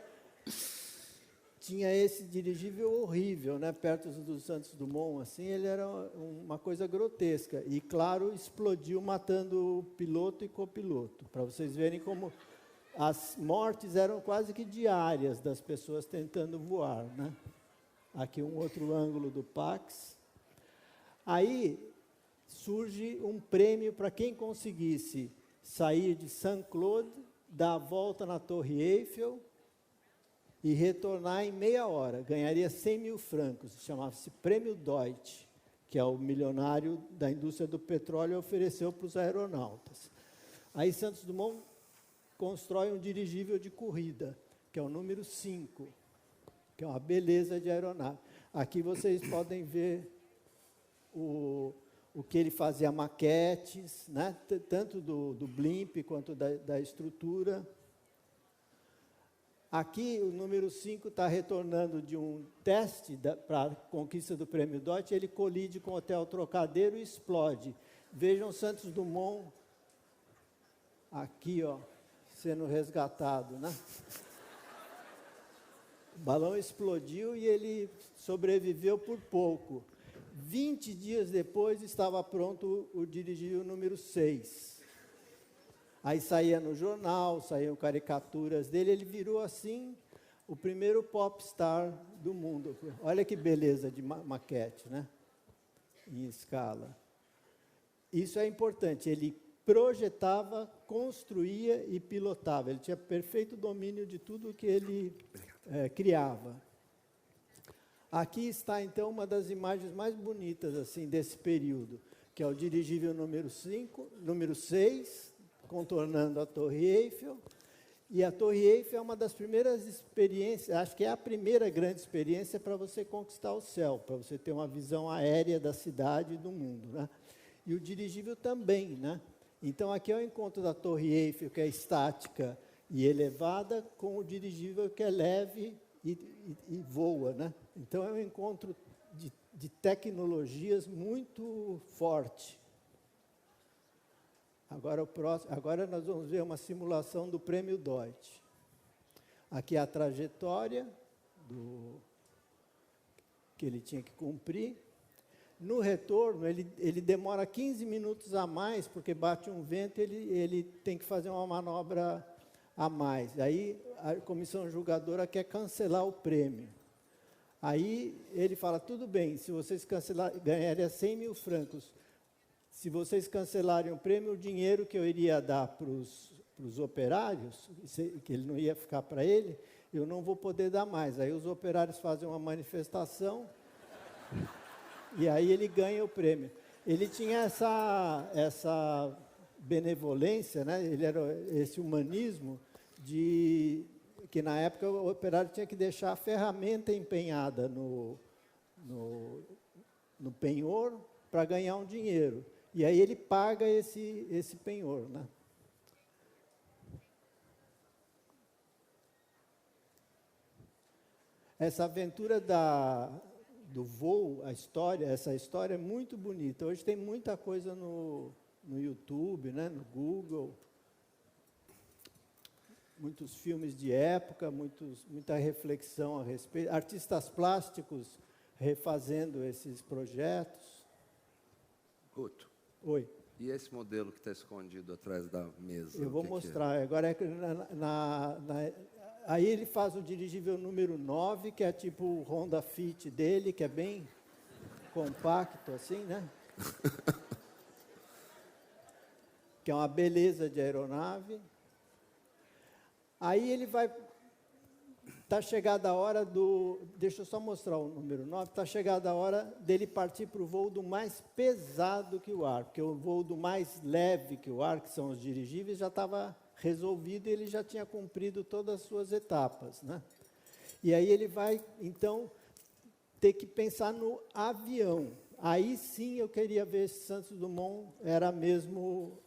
tinha esse dirigível horrível, né, perto do Santos Dumont, assim, ele era uma coisa grotesca. E, claro, explodiu matando o piloto e copiloto, para vocês verem como as mortes eram quase que diárias das pessoas tentando voar, né? Aqui um outro ângulo do Pax. Aí surge um prêmio para quem conseguisse sair de Saint-Claude, dar a volta na Torre Eiffel e retornar em meia hora. Ganharia 100 mil francos, chamava-se Prêmio Deutsch, que é o milionário da indústria do petróleo, ofereceu para os aeronautas. Aí Santos Dumont constrói um dirigível de corrida, que é o número 5, que é uma beleza de aeronave. Aqui vocês podem ver o que ele fazia, maquetes, né? Tanto do blimp quanto da estrutura. Aqui o número 5 está retornando de um teste para a conquista do Prêmio Deutsch, ele colide com o Hotel Trocadeiro e explode. Vejam Santos Dumont aqui, ó, sendo resgatado, né? O balão explodiu e ele sobreviveu por pouco. 20 dias depois estava pronto o dirigível número 6. Aí saía no jornal, saíam caricaturas dele, ele virou assim o primeiro popstar do mundo. Olha que beleza de maquete, né? Em escala. Isso é importante, ele projetava, construía e pilotava. Ele tinha perfeito domínio de tudo que ele criava. Aqui está, então, uma das imagens mais bonitas assim, desse período, que é o dirigível número 6, contornando a Torre Eiffel. E a Torre Eiffel é uma das primeiras experiências, acho que é a primeira grande experiência para você conquistar o céu, para você ter uma visão aérea da cidade e do mundo, né? E o dirigível também, né? Então, aqui é o encontro da Torre Eiffel, que é estática e elevada, com o dirigível, que é leve e voa, né? Então, é um encontro de tecnologias muito forte. Agora nós vamos ver uma simulação do Prêmio Deutsch. Aqui é a trajetória que ele tinha que cumprir. No retorno, ele demora 15 minutos a mais, porque bate um vento e ele tem que fazer uma manobra a mais. Aí a comissão julgadora quer cancelar o prêmio. Aí ele fala, tudo bem, se vocês ganharem 100 mil francos, se vocês cancelarem o prêmio, o dinheiro que eu iria dar para os operários, que ele não ia ficar para ele, eu não vou poder dar mais. Aí os operários fazem uma manifestação e aí ele ganha o prêmio. Ele tinha essa benevolência, né? Ele era esse humanismo que na época o operário tinha que deixar a ferramenta empenhada no penhor para ganhar um dinheiro. E aí ele paga esse penhor, né? Essa aventura do voo, essa história é muito bonita. Hoje tem muita coisa no YouTube, né, no Google. Muitos filmes de época, muita reflexão a respeito. Artistas plásticos refazendo esses projetos. Guto, Oi. e esse modelo que está escondido atrás da mesa? Eu vou mostrar. Que é? Agora, aí ele faz o dirigível número 9, que é tipo o Honda Fit dele, que é bem compacto, assim, né? Que é uma beleza de aeronave. Aí ele vai... Está chegada a hora deixa eu só mostrar o número 9. Está chegada a hora dele partir para o voo do mais pesado que o ar, porque o voo do mais leve que o ar, que são os dirigíveis, já estava resolvido e ele já tinha cumprido todas as suas etapas, né? E aí ele vai, então, ter que pensar no avião. Aí sim eu queria ver se Santos Dumont era mesmo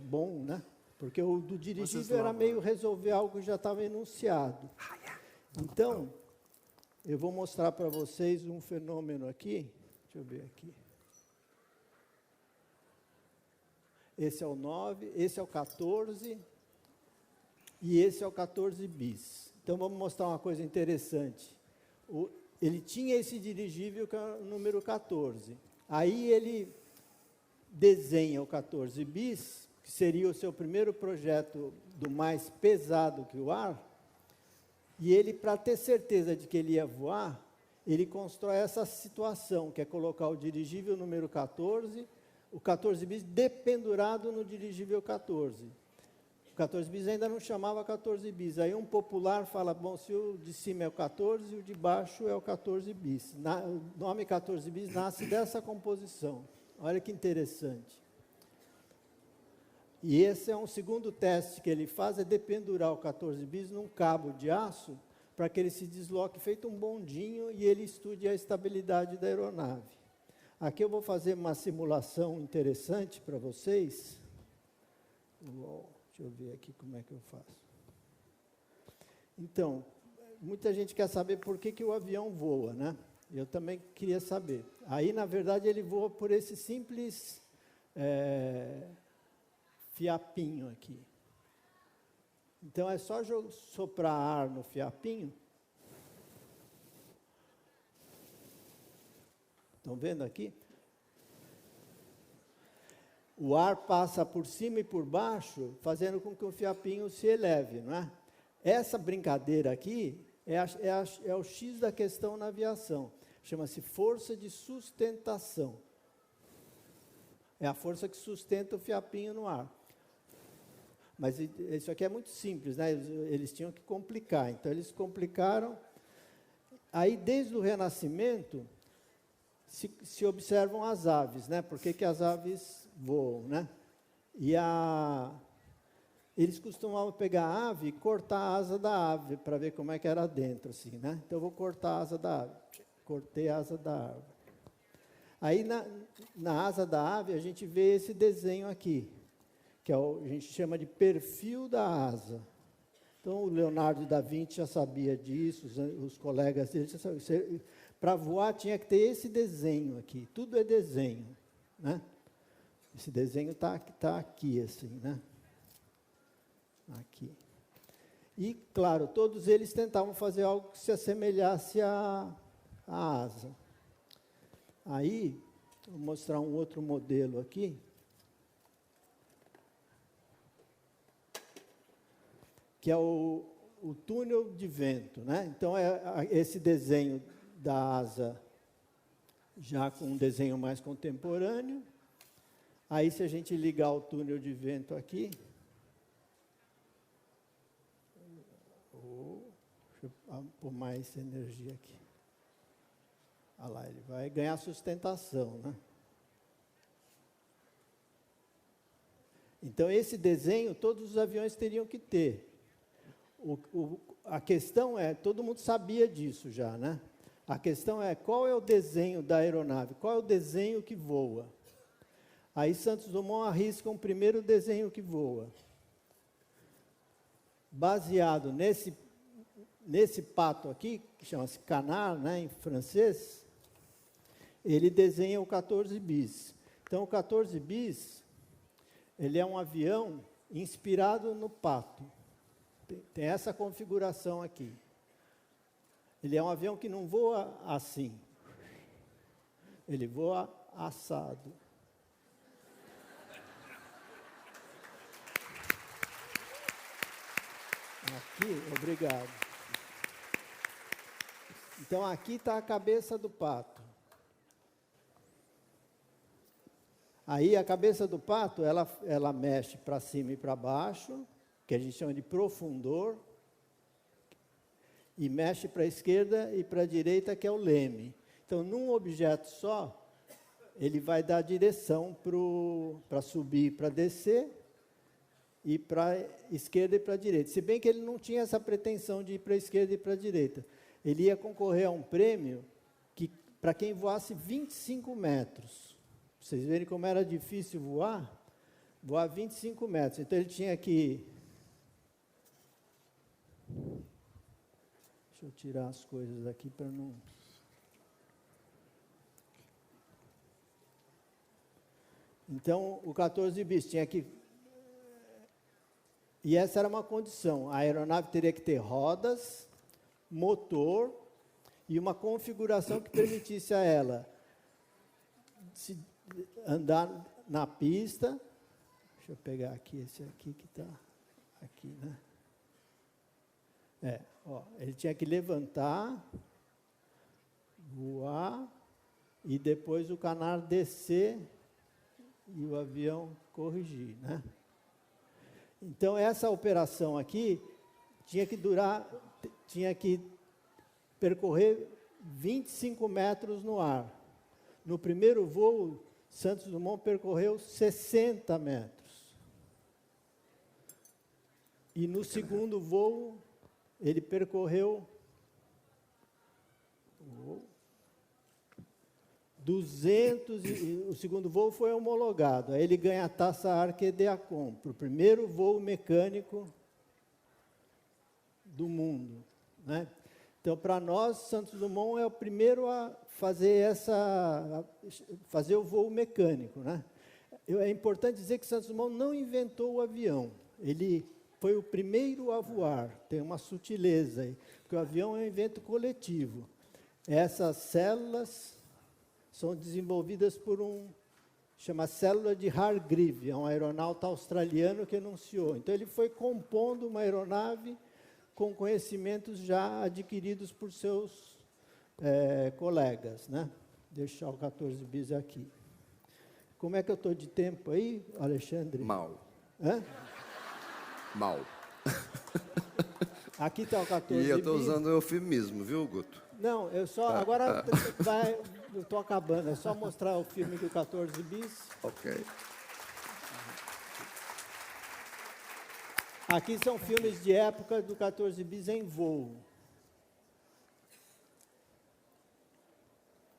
bom, né? Porque o do dirigível era meio resolver algo que já estava enunciado. Então, eu vou mostrar para vocês um fenômeno aqui. Deixa eu ver aqui. Esse é o 9, esse é o 14 e esse é o 14 bis. Então, vamos mostrar uma coisa interessante. Ele tinha esse dirigível que é o número 14. Aí ele desenha o 14 bis, que seria o seu primeiro projeto do mais pesado que o ar, e ele, para ter certeza de que ele ia voar, ele constrói essa situação, que é colocar o dirigível número 14, o 14 bis dependurado no dirigível 14. O 14 bis ainda não chamava 14 bis. Aí um popular fala, bom, se o de cima é o 14, o de baixo é o 14 bis. O nome 14 bis nasce dessa composição. Olha que interessante. E esse é um segundo teste que ele faz, é dependurar o 14 bis num cabo de aço, para que ele se desloque feito um bondinho e ele estude a estabilidade da aeronave. Aqui eu vou fazer uma simulação interessante para vocês. Deixa eu ver aqui como é que eu faço. Então, muita gente quer saber por que o avião voa, né? Eu também queria saber. Aí, na verdade, ele voa por esse simples fiapinho aqui. Então, é só soprar ar no fiapinho. Estão vendo aqui? O ar passa por cima e por baixo, fazendo com que o fiapinho se eleve, não é? Essa brincadeira aqui é o X da questão na aviação. Chama-se força de sustentação. É a força que sustenta o fiapinho no ar. Mas isso aqui é muito simples, né? Eles tinham que complicar. Então, eles complicaram. Aí, desde o Renascimento, se observam as aves, né? Por que as aves voam, né? E eles costumavam pegar a ave e cortar a asa da ave, para ver como é que era dentro, assim, né? Então, eu vou cortar a asa da ave. Cortei a asa da árvore. Aí, na asa da ave, a gente vê esse desenho aqui, que a gente chama de perfil da asa. Então, o Leonardo da Vinci já sabia disso, os colegas dele já sabiam. Para voar, tinha que ter esse desenho aqui. Tudo é desenho, né? Esse desenho está aqui, assim, né? Aqui. E, claro, todos eles tentavam fazer algo que se assemelhasse à asa. Aí, vou mostrar um outro modelo aqui. Que é o túnel de vento, né? Então, esse desenho da asa já com um desenho mais contemporâneo. Aí, se a gente ligar o túnel de vento aqui, deixa eu pôr mais energia aqui. Olha lá, ele vai ganhar sustentação, né? Então, esse desenho, todos os aviões teriam que ter. A questão é, todo mundo sabia disso já, né? A questão é, qual é o desenho da aeronave? Qual é o desenho que voa? Aí Santos Dumont arrisca um primeiro desenho que voa. Baseado nesse pato aqui, que chama-se canard, né, em francês, ele desenha o 14 bis. Então, o 14 bis, ele é um avião inspirado no pato. Tem essa configuração aqui. Ele é um avião que não voa assim. Ele voa assado. Aqui, obrigado. Então, aqui está a cabeça do pato. Aí, a cabeça do pato, ela mexe para cima e para baixo, que a gente chama de profundor, e mexe para a esquerda e para a direita, que é o leme. Então, num objeto só, ele vai dar direção para subir e para descer, e para a esquerda e para a direita. Se bem que ele não tinha essa pretensão de ir para a esquerda e para a direita. Ele ia concorrer a um prêmio para quem voasse 25 metros. Pra vocês verem como era difícil voar 25 metros. Então, ele tinha que... Deixa eu tirar as coisas aqui para não... Então, o 14 bis tinha que... E essa era uma condição. A aeronave teria que ter rodas, motor e uma configuração que permitisse a ela andar na pista. Deixa eu pegar aqui esse aqui que está aqui, né? Ele tinha que levantar, voar e depois o canard descer e o avião corrigir, né? Então, essa operação aqui tinha que percorrer 25 metros no ar. No primeiro voo, Santos Dumont percorreu 60 metros. E no segundo voo, ele percorreu 200, o segundo voo foi homologado. Aí ele ganha a taça Arc de Acon, para o primeiro voo mecânico do mundo, né? Então, para nós, Santos Dumont é o primeiro a fazer o voo mecânico, né? É importante dizer que Santos Dumont não inventou o avião. Ele foi o primeiro a voar. Tem uma sutileza aí, porque o avião é um invento coletivo. Essas células são desenvolvidas por chama célula de Hargreaves, é um aeronauta australiano que anunciou. Então, ele foi compondo uma aeronave com conhecimentos já adquiridos por seus colegas, né? Deixar o 14 bis aqui. Como é que eu estou de tempo aí, Alexandre? Mal. Hã? Mal. Aqui está o 14 bis. E eu estou usando o eufemismo, viu, Guto? Não, eu só... Agora eu estou acabando. É só mostrar o filme do 14 bis. Ok. Aqui são filmes de época do 14 bis em voo.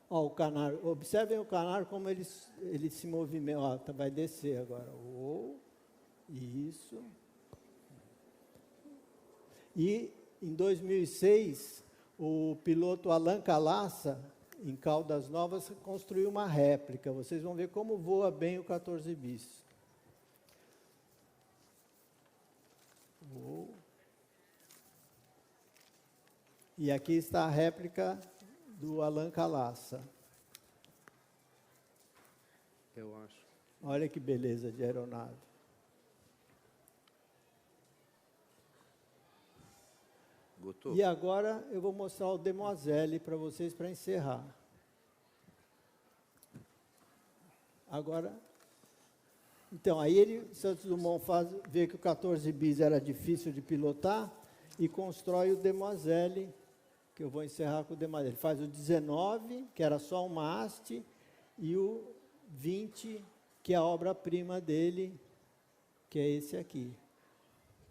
Ó, o canard. Observem o canard como ele se movimenta. Ó, vai descer agora. Isso. E, em 2006, o piloto Alain Calassa, em Caldas Novas, construiu uma réplica. Vocês vão ver como voa bem o 14 bis. E aqui está a réplica do Alain Calassa. Eu acho. Olha que beleza de aeronave. Gostou? E agora eu vou mostrar o Demoiselle para vocês para encerrar. Agora, então, aí Santos Dumont vê que o 14 bis era difícil de pilotar e constrói o Demoiselle, que eu vou encerrar com o Demoiselle. Ele faz o 19, que era só uma haste, e o 20, que é a obra-prima dele, que é esse aqui,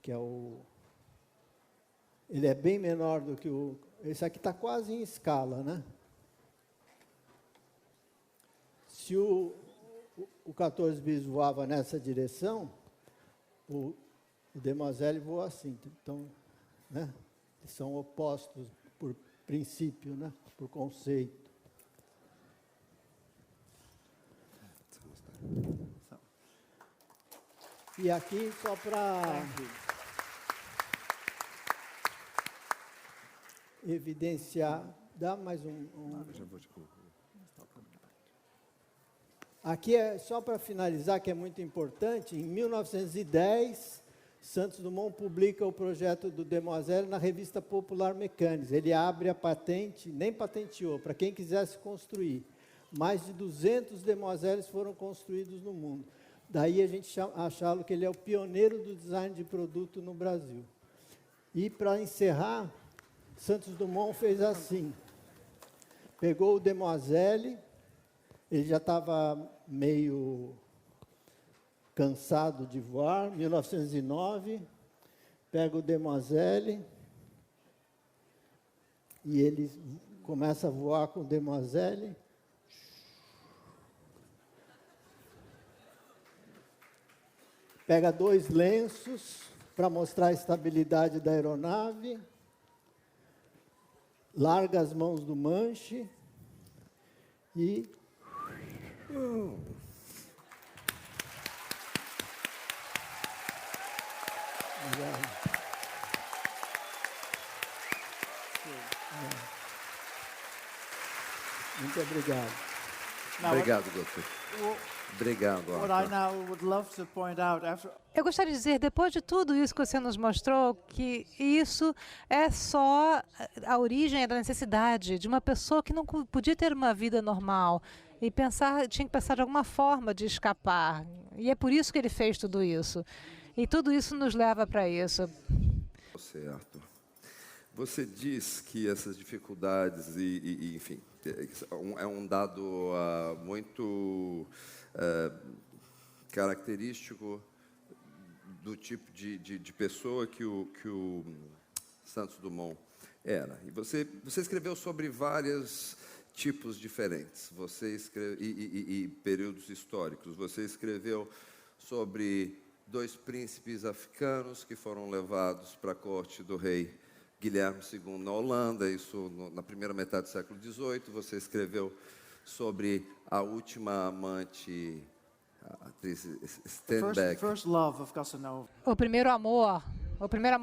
que é o... Ele é bem menor do que o... Esse aqui está quase em escala, né? Se o 14 bis voava nessa direção, o Demoiselle voa assim. Então, né? São opostos por princípio, né? Por conceito. E aqui, só para evidenciar, dá mais Já vou te... Aqui é só para finalizar, que é muito importante, em 1910, Santos Dumont publica o projeto do Demoiselle na revista Popular Mechanics. Ele abre a patente, nem patenteou, para quem quisesse construir. Mais de 200 Demoiselles foram construídos no mundo. Daí a gente achá-lo que ele é o pioneiro do design de produto no Brasil. E para encerrar, Santos Dumont fez assim. Pegou o Demoiselle, ele já estava meio cansado de voar, 1909, pega o Demoiselle e ele começa a voar com o Demoiselle. Pega 2 lenços para mostrar a estabilidade da aeronave, larga as mãos do manche e... Muito obrigado. Now, Obrigado, doutor. Obrigado, what I Arthur. now would love to point out after Eu gostaria de dizer, depois de tudo isso que você nos mostrou, que isso é só a origem da necessidade de uma pessoa que não podia ter uma vida normal e tinha que pensar de alguma forma de escapar. E é por isso que ele fez tudo isso. E tudo isso nos leva para isso. Você, Arthur. Você diz que essas dificuldades enfim, é um dado muito característico do tipo de pessoa que o Santos Dumont era. E você escreveu sobre vários tipos diferentes. E períodos históricos. Você escreveu sobre 2 príncipes africanos que foram levados para a corte do rei Guilherme II na Holanda, isso na primeira metade do século XVIII. Você escreveu sobre a última amante, a atriz Steinbeck, first love of Casanova. O primeiro amor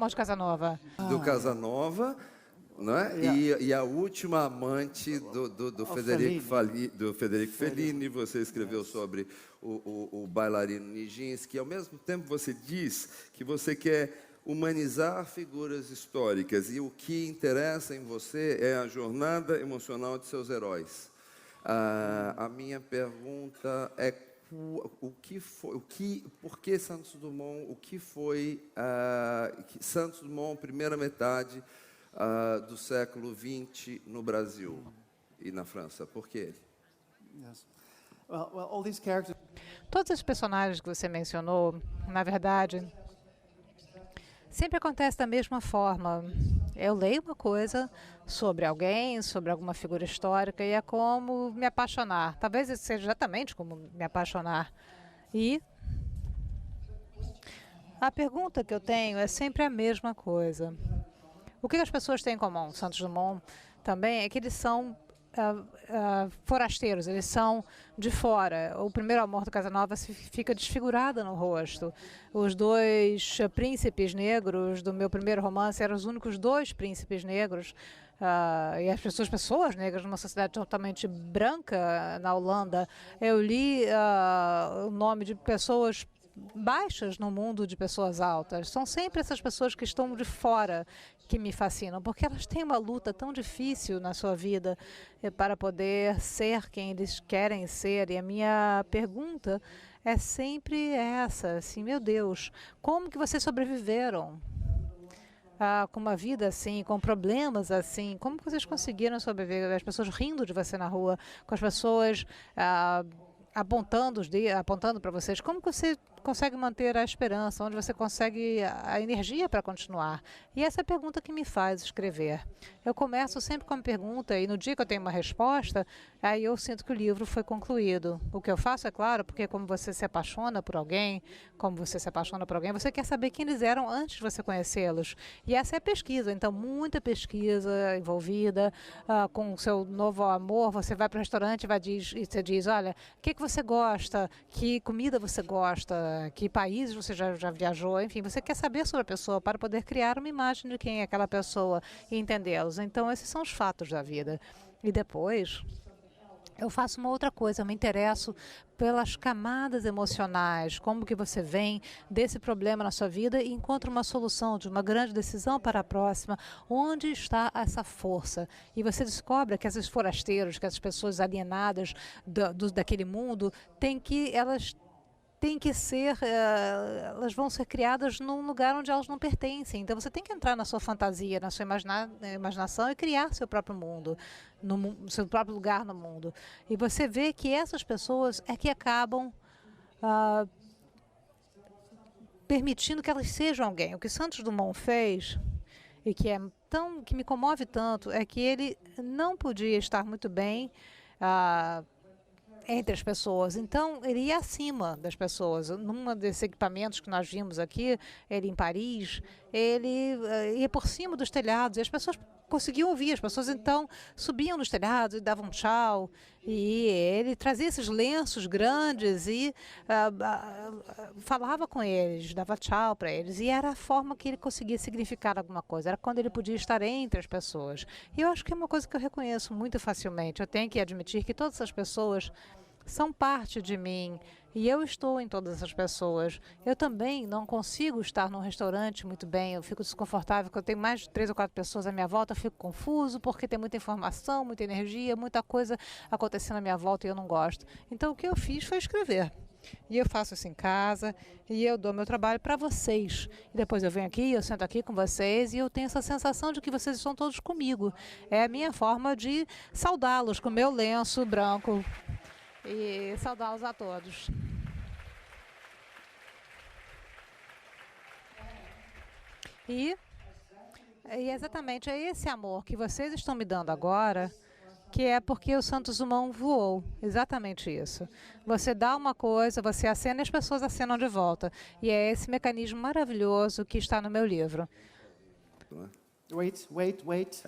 de Casanova. do Casanova, né? Yeah. E a última amante do Federico Fellini. Você escreveu sobre o bailarino Nijinsky. Ao mesmo tempo, você diz que você quer humanizar figuras históricas, e o que interessa em você é a jornada emocional de seus heróis. A minha pergunta é por que Santos Dumont, o que foi Santos Dumont, primeira metade do século XX no Brasil e na França? Por que ele? Yes. Well, all these characters. Todos os personagens que você mencionou, na verdade, sempre acontece da mesma forma. Eu leio uma coisa sobre alguém, sobre alguma figura histórica, e é como me apaixonar. Talvez isso seja exatamente como me apaixonar. E a pergunta que eu tenho é sempre a mesma coisa. O que as pessoas têm em comum? Santos Dumont também é que eles são forasteiros, eles são de fora. O primeiro amor do Casanova fica desfigurado no rosto. Os 2 príncipes negros do meu primeiro romance eram os únicos 2 príncipes negros e as pessoas negras numa sociedade totalmente branca na Holanda. Eu li o nome de pessoas baixas no mundo de pessoas altas. São sempre essas pessoas que estão de fora que me fascinam, porque elas têm uma luta tão difícil na sua vida para poder ser quem eles querem ser. E a minha pergunta é sempre essa, assim, meu Deus, como que vocês sobreviveram? Com uma vida assim, com problemas assim, como que vocês conseguiram sobreviver? As pessoas rindo de você na rua, com as pessoas apontando para vocês. Como que você consegue manter a esperança? Onde você consegue a energia para continuar? E essa é a pergunta que me faz escrever. Eu começo sempre com uma pergunta e no dia que eu tenho uma resposta, aí eu sinto que o livro foi concluído. O que eu faço, é claro, porque como você se apaixona por alguém, você quer saber quem eles eram antes de você conhecê-los. E essa é a pesquisa. Então, muita pesquisa envolvida com o seu novo amor. Você vai para o restaurante e você diz, olha, o que você gosta? Que comida você gosta? Que países você já viajou? Enfim, você quer saber sobre a pessoa para poder criar uma imagem de quem é aquela pessoa e entendê-los. Então, esses são os fatos da vida. E depois, eu faço uma outra coisa, eu me interesso pelas camadas emocionais, como que você vem desse problema na sua vida e encontra uma solução de uma grande decisão para a próxima. Onde está essa força? E você descobre que esses forasteiros, que essas pessoas alienadas daquele mundo, elas vão ser criadas num lugar onde elas não pertencem. Então você tem que entrar na sua fantasia, na sua imaginação e criar seu próprio mundo, seu próprio lugar no mundo. E você vê que essas pessoas é que acabam permitindo que elas sejam alguém. O que Santos Dumont fez e que me comove tanto é que ele não podia estar muito bem entre as pessoas. Então, ele ia acima das pessoas. Num desses equipamentos que nós vimos aqui, ele em Paris, ele ia por cima dos telhados e as pessoas conseguiam ouvir. As pessoas, então, subiam nos telhados e davam tchau. E ele trazia esses lenços grandes e falava com eles, dava tchau para eles. E era a forma que ele conseguia significar alguma coisa. Era quando ele podia estar entre as pessoas. E eu acho que é uma coisa que eu reconheço muito facilmente. Eu tenho que admitir que todas essas pessoas são parte de mim e eu estou em todas essas pessoas. Eu também não consigo estar num restaurante muito bem, eu fico desconfortável, porque eu tenho mais de 3 ou 4 pessoas à minha volta, eu fico confuso, porque tem muita informação, muita energia, muita coisa acontecendo à minha volta e eu não gosto. Então, o que eu fiz foi escrever. E eu faço isso em casa, e eu dou meu trabalho para vocês. E depois eu venho aqui, eu sento aqui com vocês, e eu tenho essa sensação de que vocês estão todos comigo. É a minha forma de saudá-los com o meu lenço branco. E saudá-los a todos. E exatamente é esse amor que vocês estão me dando agora, que é porque o Santos Dumont voou. Exatamente isso. Você dá uma coisa, você acena e as pessoas acenam de volta. E é esse mecanismo maravilhoso que está no meu livro. Wait.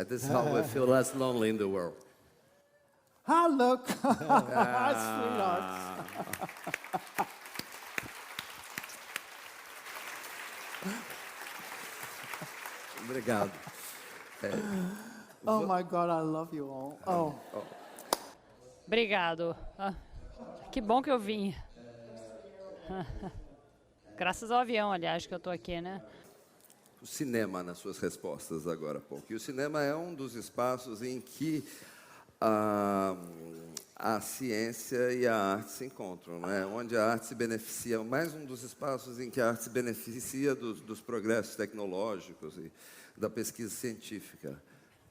This is how we feel less lonely in the world. Ah, look. Sweetheart. Obrigado. Oh my God, I love you all. Oh. Obrigado. Que bom que eu vim. Graças ao avião, aliás, que eu estou aqui, né? O cinema nas suas respostas agora há pouco. E o cinema é um dos espaços em que a ciência e a arte se encontram, né? Onde a arte se beneficia, mais um dos espaços em que a arte se beneficia dos progressos tecnológicos e da pesquisa científica.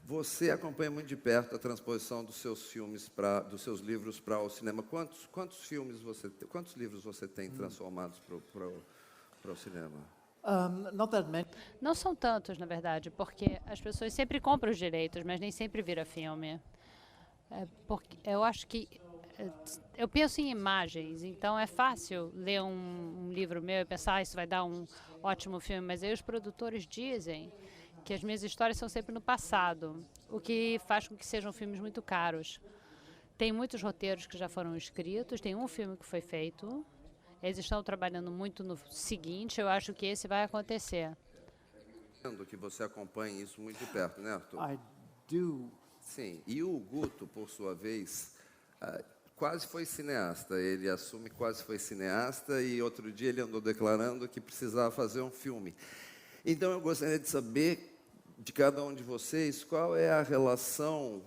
Você acompanha muito de perto a transposição dos seus filmes dos seus livros para o cinema. Quantos livros você tem transformados para o cinema? Not that many. Não são tantos, na verdade, porque as pessoas sempre compram os direitos, mas nem sempre vira filme. Porque eu acho que eu penso em imagens, então é fácil ler um livro meu e pensar, isso vai dar um ótimo filme, mas aí os produtores dizem que as minhas histórias são sempre no passado, o que faz com que sejam filmes muito caros. Tem muitos roteiros que já foram escritos, tem um filme que foi feito, eles estão trabalhando muito no seguinte, eu acho que esse vai acontecer. Que você acompanhe isso muito de perto, né, Arthur? I do. Sim, e o Guto, por sua vez, quase foi cineasta. Ele assume que quase foi cineasta e outro dia ele andou declarando que precisava fazer um filme. Então eu gostaria de saber de cada um de vocês qual é a relação,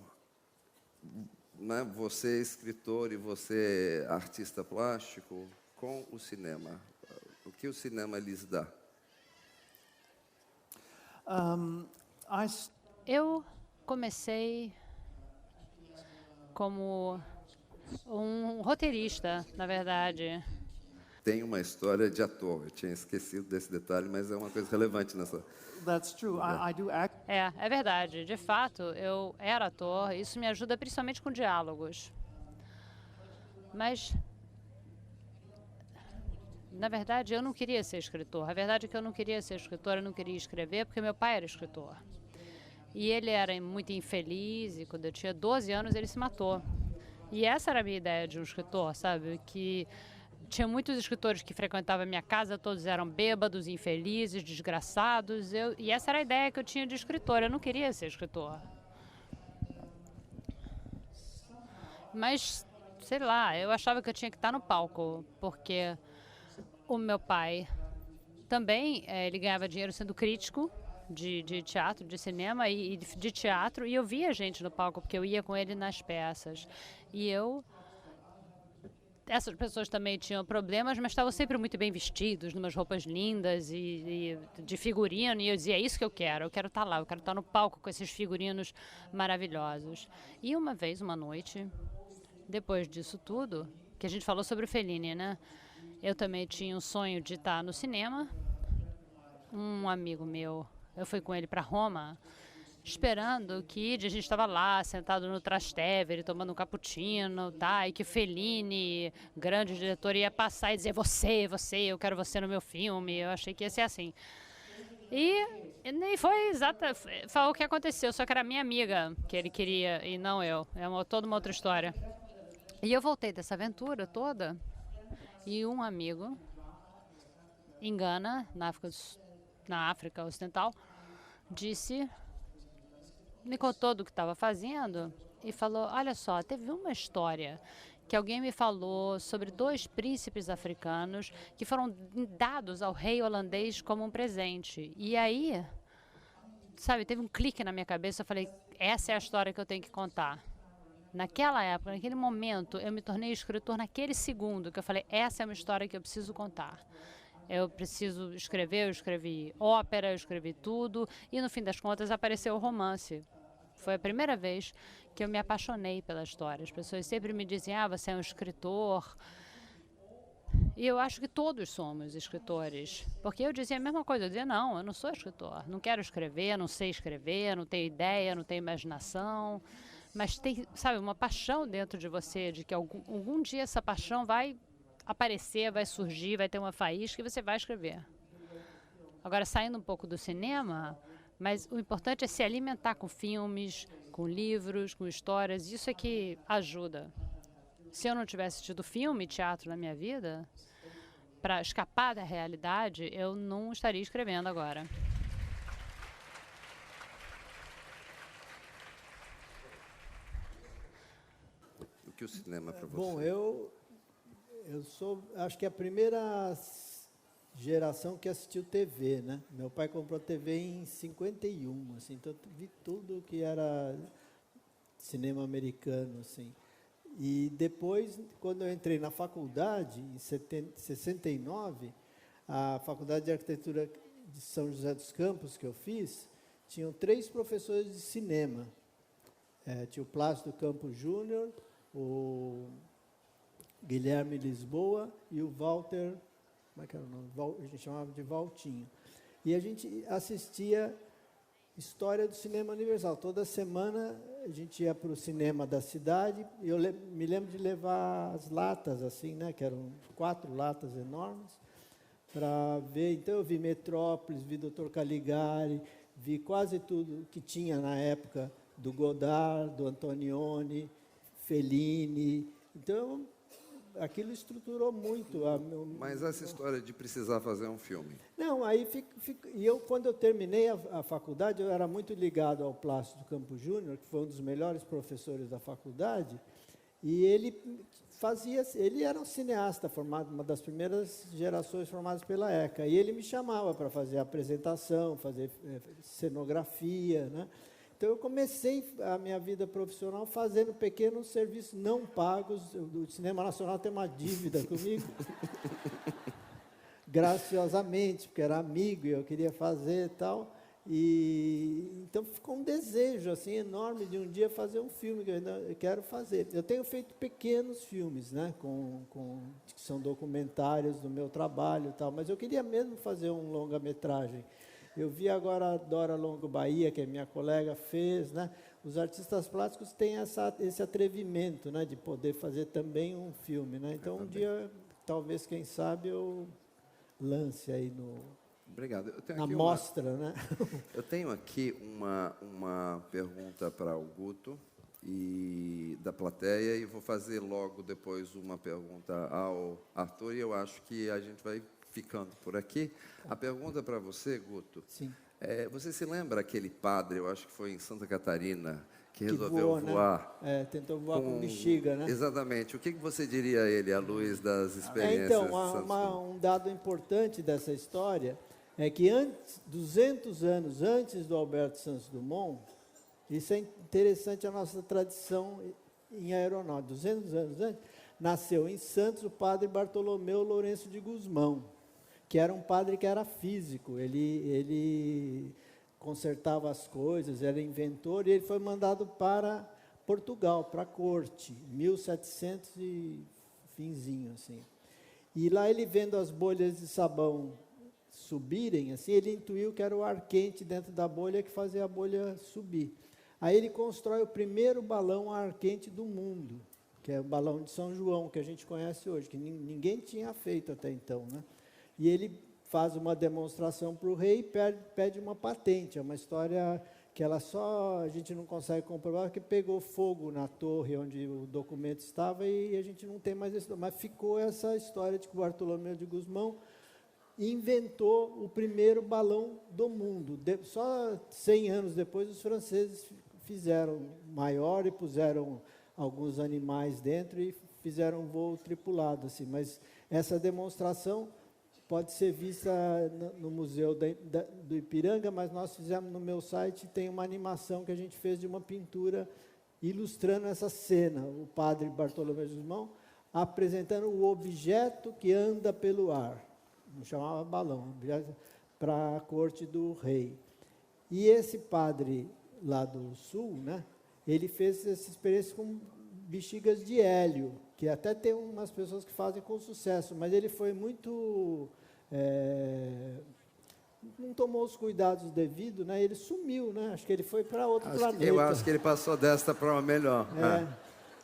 né, você escritor e você artista plástico, com o cinema. O que o cinema lhes dá? Eu comecei como um roteirista, na verdade. Tem uma história de ator. Eu tinha esquecido desse detalhe, mas é uma coisa relevante nessa... That's true. I do act. É verdade. De fato, eu era ator. Isso me ajuda principalmente com diálogos. Mas, na verdade, eu não queria ser escritor. A verdade é que eu não queria ser escritor, eu não queria escrever, porque meu pai era escritor. E ele era muito infeliz, e quando eu tinha 12 anos ele se matou. E essa era a minha ideia de um escritor, sabe? Que tinha muitos escritores que frequentavam a minha casa, todos eram bêbados, infelizes, desgraçados. E essa era a ideia que eu tinha de escritor, eu não queria ser escritor. Mas, sei lá, eu achava que eu tinha que estar no palco, porque o meu pai também, ele ganhava dinheiro sendo crítico de teatro, de cinema e de teatro, e eu via gente no palco, porque eu ia com ele nas peças. Essas pessoas também tinham problemas, mas estavam sempre muito bem vestidos, numas roupas lindas e de figurino, e eu dizia, é isso que eu quero estar lá, eu quero estar no palco com esses figurinos maravilhosos. E uma vez, uma noite, depois disso tudo, que a gente falou sobre o Fellini, né? Eu também tinha um sonho de estar no cinema. Um amigo meu, eu fui com ele para Roma, esperando que a gente estava lá, sentado no Trastevere, tomando um cappuccino, tá? E que Fellini, grande diretor, ia passar e dizer, você, eu quero você no meu filme. Eu achei que ia ser assim. E foi foi o que aconteceu, só que era minha amiga que ele queria e não eu. É toda uma outra história. E eu voltei dessa aventura toda e um amigo em Gana, na África Ocidental, me contou do que estava fazendo e falou, olha só, teve uma história que alguém me falou sobre 2 príncipes africanos que foram dados ao rei holandês como um presente. E aí, sabe, teve um clique na minha cabeça, eu falei, essa é a história que eu tenho que contar. Naquela época, naquele momento, eu me tornei escritor naquele segundo, que eu falei, essa é uma história que eu preciso contar. Eu preciso escrever, eu escrevi ópera, eu escrevi tudo, e no fim das contas apareceu o romance. Foi a primeira vez que eu me apaixonei pela história. As pessoas sempre me diziam, você é um escritor. E eu acho que todos somos escritores. Porque eu dizia a mesma coisa, eu dizia, não, eu não sou escritor. Não quero escrever, não sei escrever, não tenho ideia, não tenho imaginação. Mas tem, sabe, uma paixão dentro de você, de que algum dia essa paixão vai aparecer, vai surgir, vai ter uma faísca e você vai escrever. Agora, saindo um pouco do cinema, mas o importante é se alimentar com filmes, com livros, com histórias, isso é que ajuda. Se eu não tivesse tido filme e teatro na minha vida, para escapar da realidade, eu não estaria escrevendo agora. O que o cinema para você? Bom, eu acho que a primeira geração que assistiu TV, né? Meu pai comprou TV em 51, assim, então eu vi tudo que era cinema americano, assim. E depois, quando eu entrei na faculdade, em 69, a Faculdade de Arquitetura de São José dos Campos, que eu fiz, tinham 3 professores de cinema. Tinha o Plácido Campos Júnior, o Guilherme Lisboa e o Walter, como é que era o nome? A gente chamava de Valtinho. E a gente assistia História do Cinema Universal. Toda semana a gente ia para o cinema da cidade e eu me lembro de levar as latas, assim, né, que eram 4 latas enormes, para ver. Então eu vi Metrópolis, vi Dr. Caligari, vi quase tudo que tinha na época do Godard, do Antonioni, Fellini. Então, aquilo estruturou muito. Mas essa história de precisar fazer um filme. Não, aí e eu, quando eu terminei a faculdade, eu era muito ligado ao Plácido Campos Júnior, que foi um dos melhores professores da faculdade, e ele era um cineasta formado, uma das primeiras gerações formadas pela ECA, e ele me chamava para fazer apresentação, fazer cenografia, né? Então, eu comecei a minha vida profissional fazendo pequenos serviços não pagos. O Cinema Nacional tem uma dívida comigo, graciosamente, porque era amigo e eu queria fazer e tal. Então, ficou um desejo assim, enorme de um dia fazer um filme que eu ainda quero fazer. Eu tenho feito pequenos filmes, né, que são documentários do meu trabalho e tal, mas eu queria mesmo fazer um longa-metragem. Eu vi agora a Dora Longo Bahia, que a minha colega fez, né? Os artistas plásticos têm esse atrevimento, né, de poder fazer também um filme, né? Então, um dia, talvez, quem sabe, eu lance aí Obrigado. na mostra, né? Eu tenho aqui uma pergunta para o Guto e da plateia, e vou fazer logo depois uma pergunta ao Arthur, e eu acho que a gente vai ficando por aqui. A pergunta para você, Guto. Sim. Você se lembra aquele padre, eu acho que foi em Santa Catarina, que resolveu voar? Né? Tentou voar com bexiga, né? Exatamente. O que você diria a ele, à luz das experiências? Então, um dado importante dessa história é que 200 anos antes do Alberto Santos Dumont, isso é interessante a nossa tradição em aeronáutica, 200 anos antes, nasceu em Santos o padre Bartolomeu Lourenço de Gusmão, que era um padre que era físico, ele consertava as coisas, era inventor, e ele foi mandado para Portugal, para a corte, 1700 e finzinho, assim. E lá ele, vendo as bolhas de sabão subirem, assim, ele intuiu que era o ar quente dentro da bolha que fazia a bolha subir. Aí ele constrói o primeiro balão a ar quente do mundo, que é o balão de São João, que a gente conhece hoje, que ninguém tinha feito até então, né? E ele faz uma demonstração para o rei e pede uma patente. É uma história que a gente não consegue comprovar, porque pegou fogo na torre onde o documento estava e a gente não tem mais isso. Mas ficou essa história de que o Bartolomeu de Gusmão inventou o primeiro balão do mundo. Só 100 anos depois, os franceses fizeram maior e puseram alguns animais dentro e fizeram um voo tripulado, assim. Mas essa demonstração pode ser vista no Museu do Ipiranga, mas nós fizemos no meu site, tem uma animação que a gente fez de uma pintura ilustrando essa cena, o padre Bartolomeu de Gusmão apresentando o objeto que anda pelo ar, não chamava balão, para a corte do rei. E esse padre lá do sul, né, ele fez essa experiência com bexigas de hélio, que até tem umas pessoas que fazem com sucesso, mas ele foi muito... não tomou os cuidados devidos, né? Ele sumiu, né? Acho que ele foi para outro planeta. Eu acho que ele passou desta para uma melhor.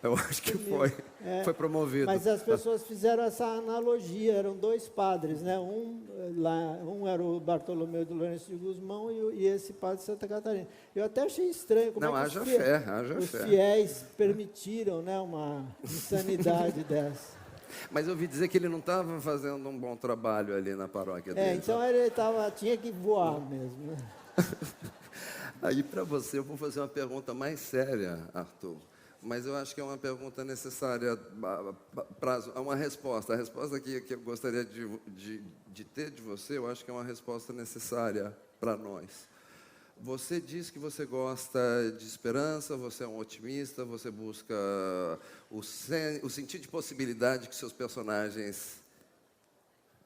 Eu acho que foi promovido. Mas as pessoas fizeram essa analogia, eram dois padres, né? Um era o Bartolomeu de Lourenço de Gusmão e esse padre de Santa Catarina. Eu até achei estranho como os fiéis permitiram, né, uma insanidade dessa. Mas eu ouvi dizer que ele não estava fazendo um bom trabalho ali na paróquia dele. Então ele tinha que voar mesmo, né? Aí, para você, eu vou fazer uma pergunta mais séria, Arthur. Mas eu acho que é uma pergunta necessária, uma resposta. A resposta que eu gostaria de ter de você, eu acho que é uma resposta necessária para nós. Você diz que você gosta de esperança, você é um otimista, você busca o sentido de possibilidade que seus personagens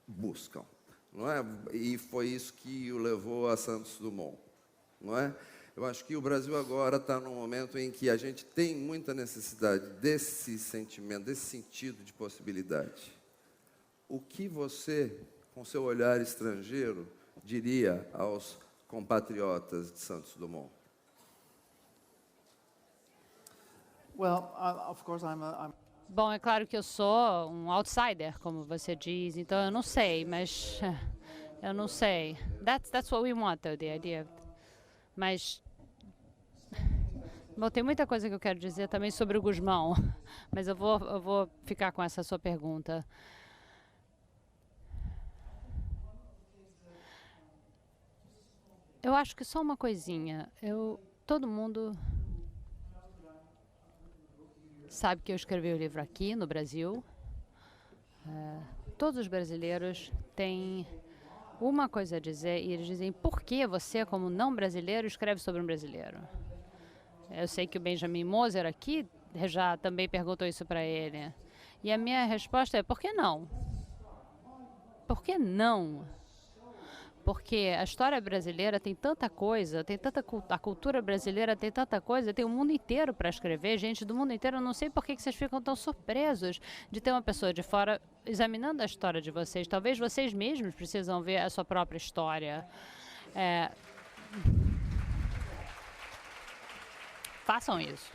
buscam, não é? E foi isso que o levou a Santos Dumont, não é? Eu acho que o Brasil agora está num momento em que a gente tem muita necessidade desse sentimento, desse sentido de possibilidade. O que você, com seu olhar estrangeiro, diria aos compatriotas de Santos Dumont? Well, of course, Bom, é claro que eu sou um outsider, como você diz, então eu não sei, mas eu não sei. That's what we want, though, the idea. Mas Bom, tem muita coisa que eu quero dizer também sobre o Gusmão, mas eu vou ficar com essa sua pergunta. Eu acho que só uma coisinha. Todo mundo sabe que eu escrevi o livro aqui no Brasil. Todos os brasileiros têm uma coisa a dizer e eles dizem: por que você, como não brasileiro, escreve sobre um brasileiro? Eu sei que o Benjamin Moser aqui já também perguntou isso para ele. E a minha resposta é: por que não? Por que não? Porque a história brasileira tem tanta coisa, a cultura brasileira tem tanta coisa, tem o mundo inteiro para escrever, gente do mundo inteiro. Eu não sei por que vocês ficam tão surpresos de ter uma pessoa de fora examinando a história de vocês. Talvez vocês mesmos precisam ver a sua própria história. Façam isso.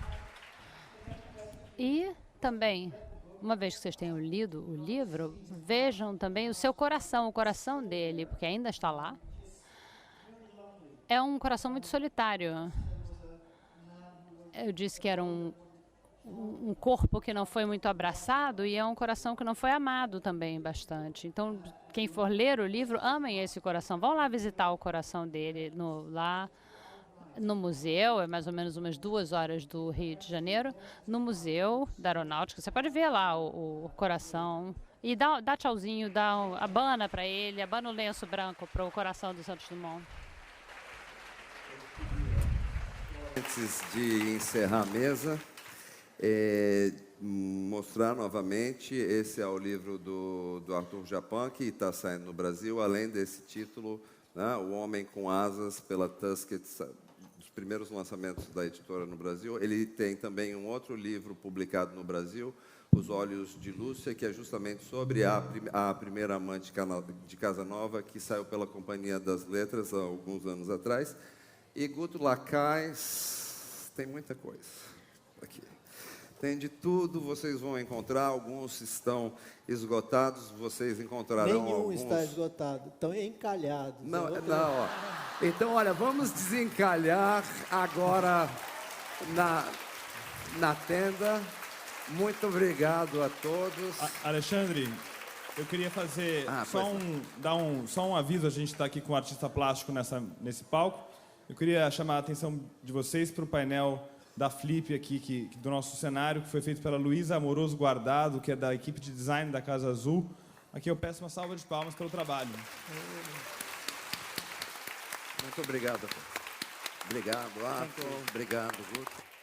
E também, uma vez que vocês tenham lido o livro, vejam também o seu coração, o coração dele, porque ainda está lá. É um coração muito solitário. Eu disse que era um corpo que não foi muito abraçado e é um coração que não foi amado também bastante. Então, quem for ler o livro, amem esse coração. Vão lá visitar o coração dele lá no museu, é mais ou menos umas 2 horas do Rio de Janeiro, no Museu da Aeronáutica. Você pode ver lá o coração e dá tchauzinho, abana para ele, abana o lenço branco para o coração do Santos Dumont. Antes de encerrar a mesa, mostrar novamente, esse é o livro do Arthur Japan, que está saindo no Brasil, além desse título, né, O Homem com Asas, pela Tusquet, primeiros lançamentos da editora no Brasil. Ele tem também um outro livro publicado no Brasil, Os Olhos de Lúcia, que é justamente sobre a primeira amante de Casanova, que saiu pela Companhia das Letras há alguns anos atrás. E Guto Lacais tem muita coisa aqui. Tem de tudo, vocês vão encontrar, alguns estão esgotados, vocês encontrarão Nenhum alguns... está esgotado, estão encalhados. Não, ó. Então, olha, vamos desencalhar agora na tenda. Muito obrigado a todos. Alexandre, eu queria fazer só um aviso, a gente está aqui com um artista plástico nesse palco. Eu queria chamar a atenção de vocês para o painel da Flip aqui, do nosso cenário, que foi feito pela Luísa Amoroso Guardado, que é da equipe de design da Casa Azul. Aqui eu peço uma salva de palmas pelo trabalho. Muito obrigado. Obrigado, Arthur. Obrigado, Guto.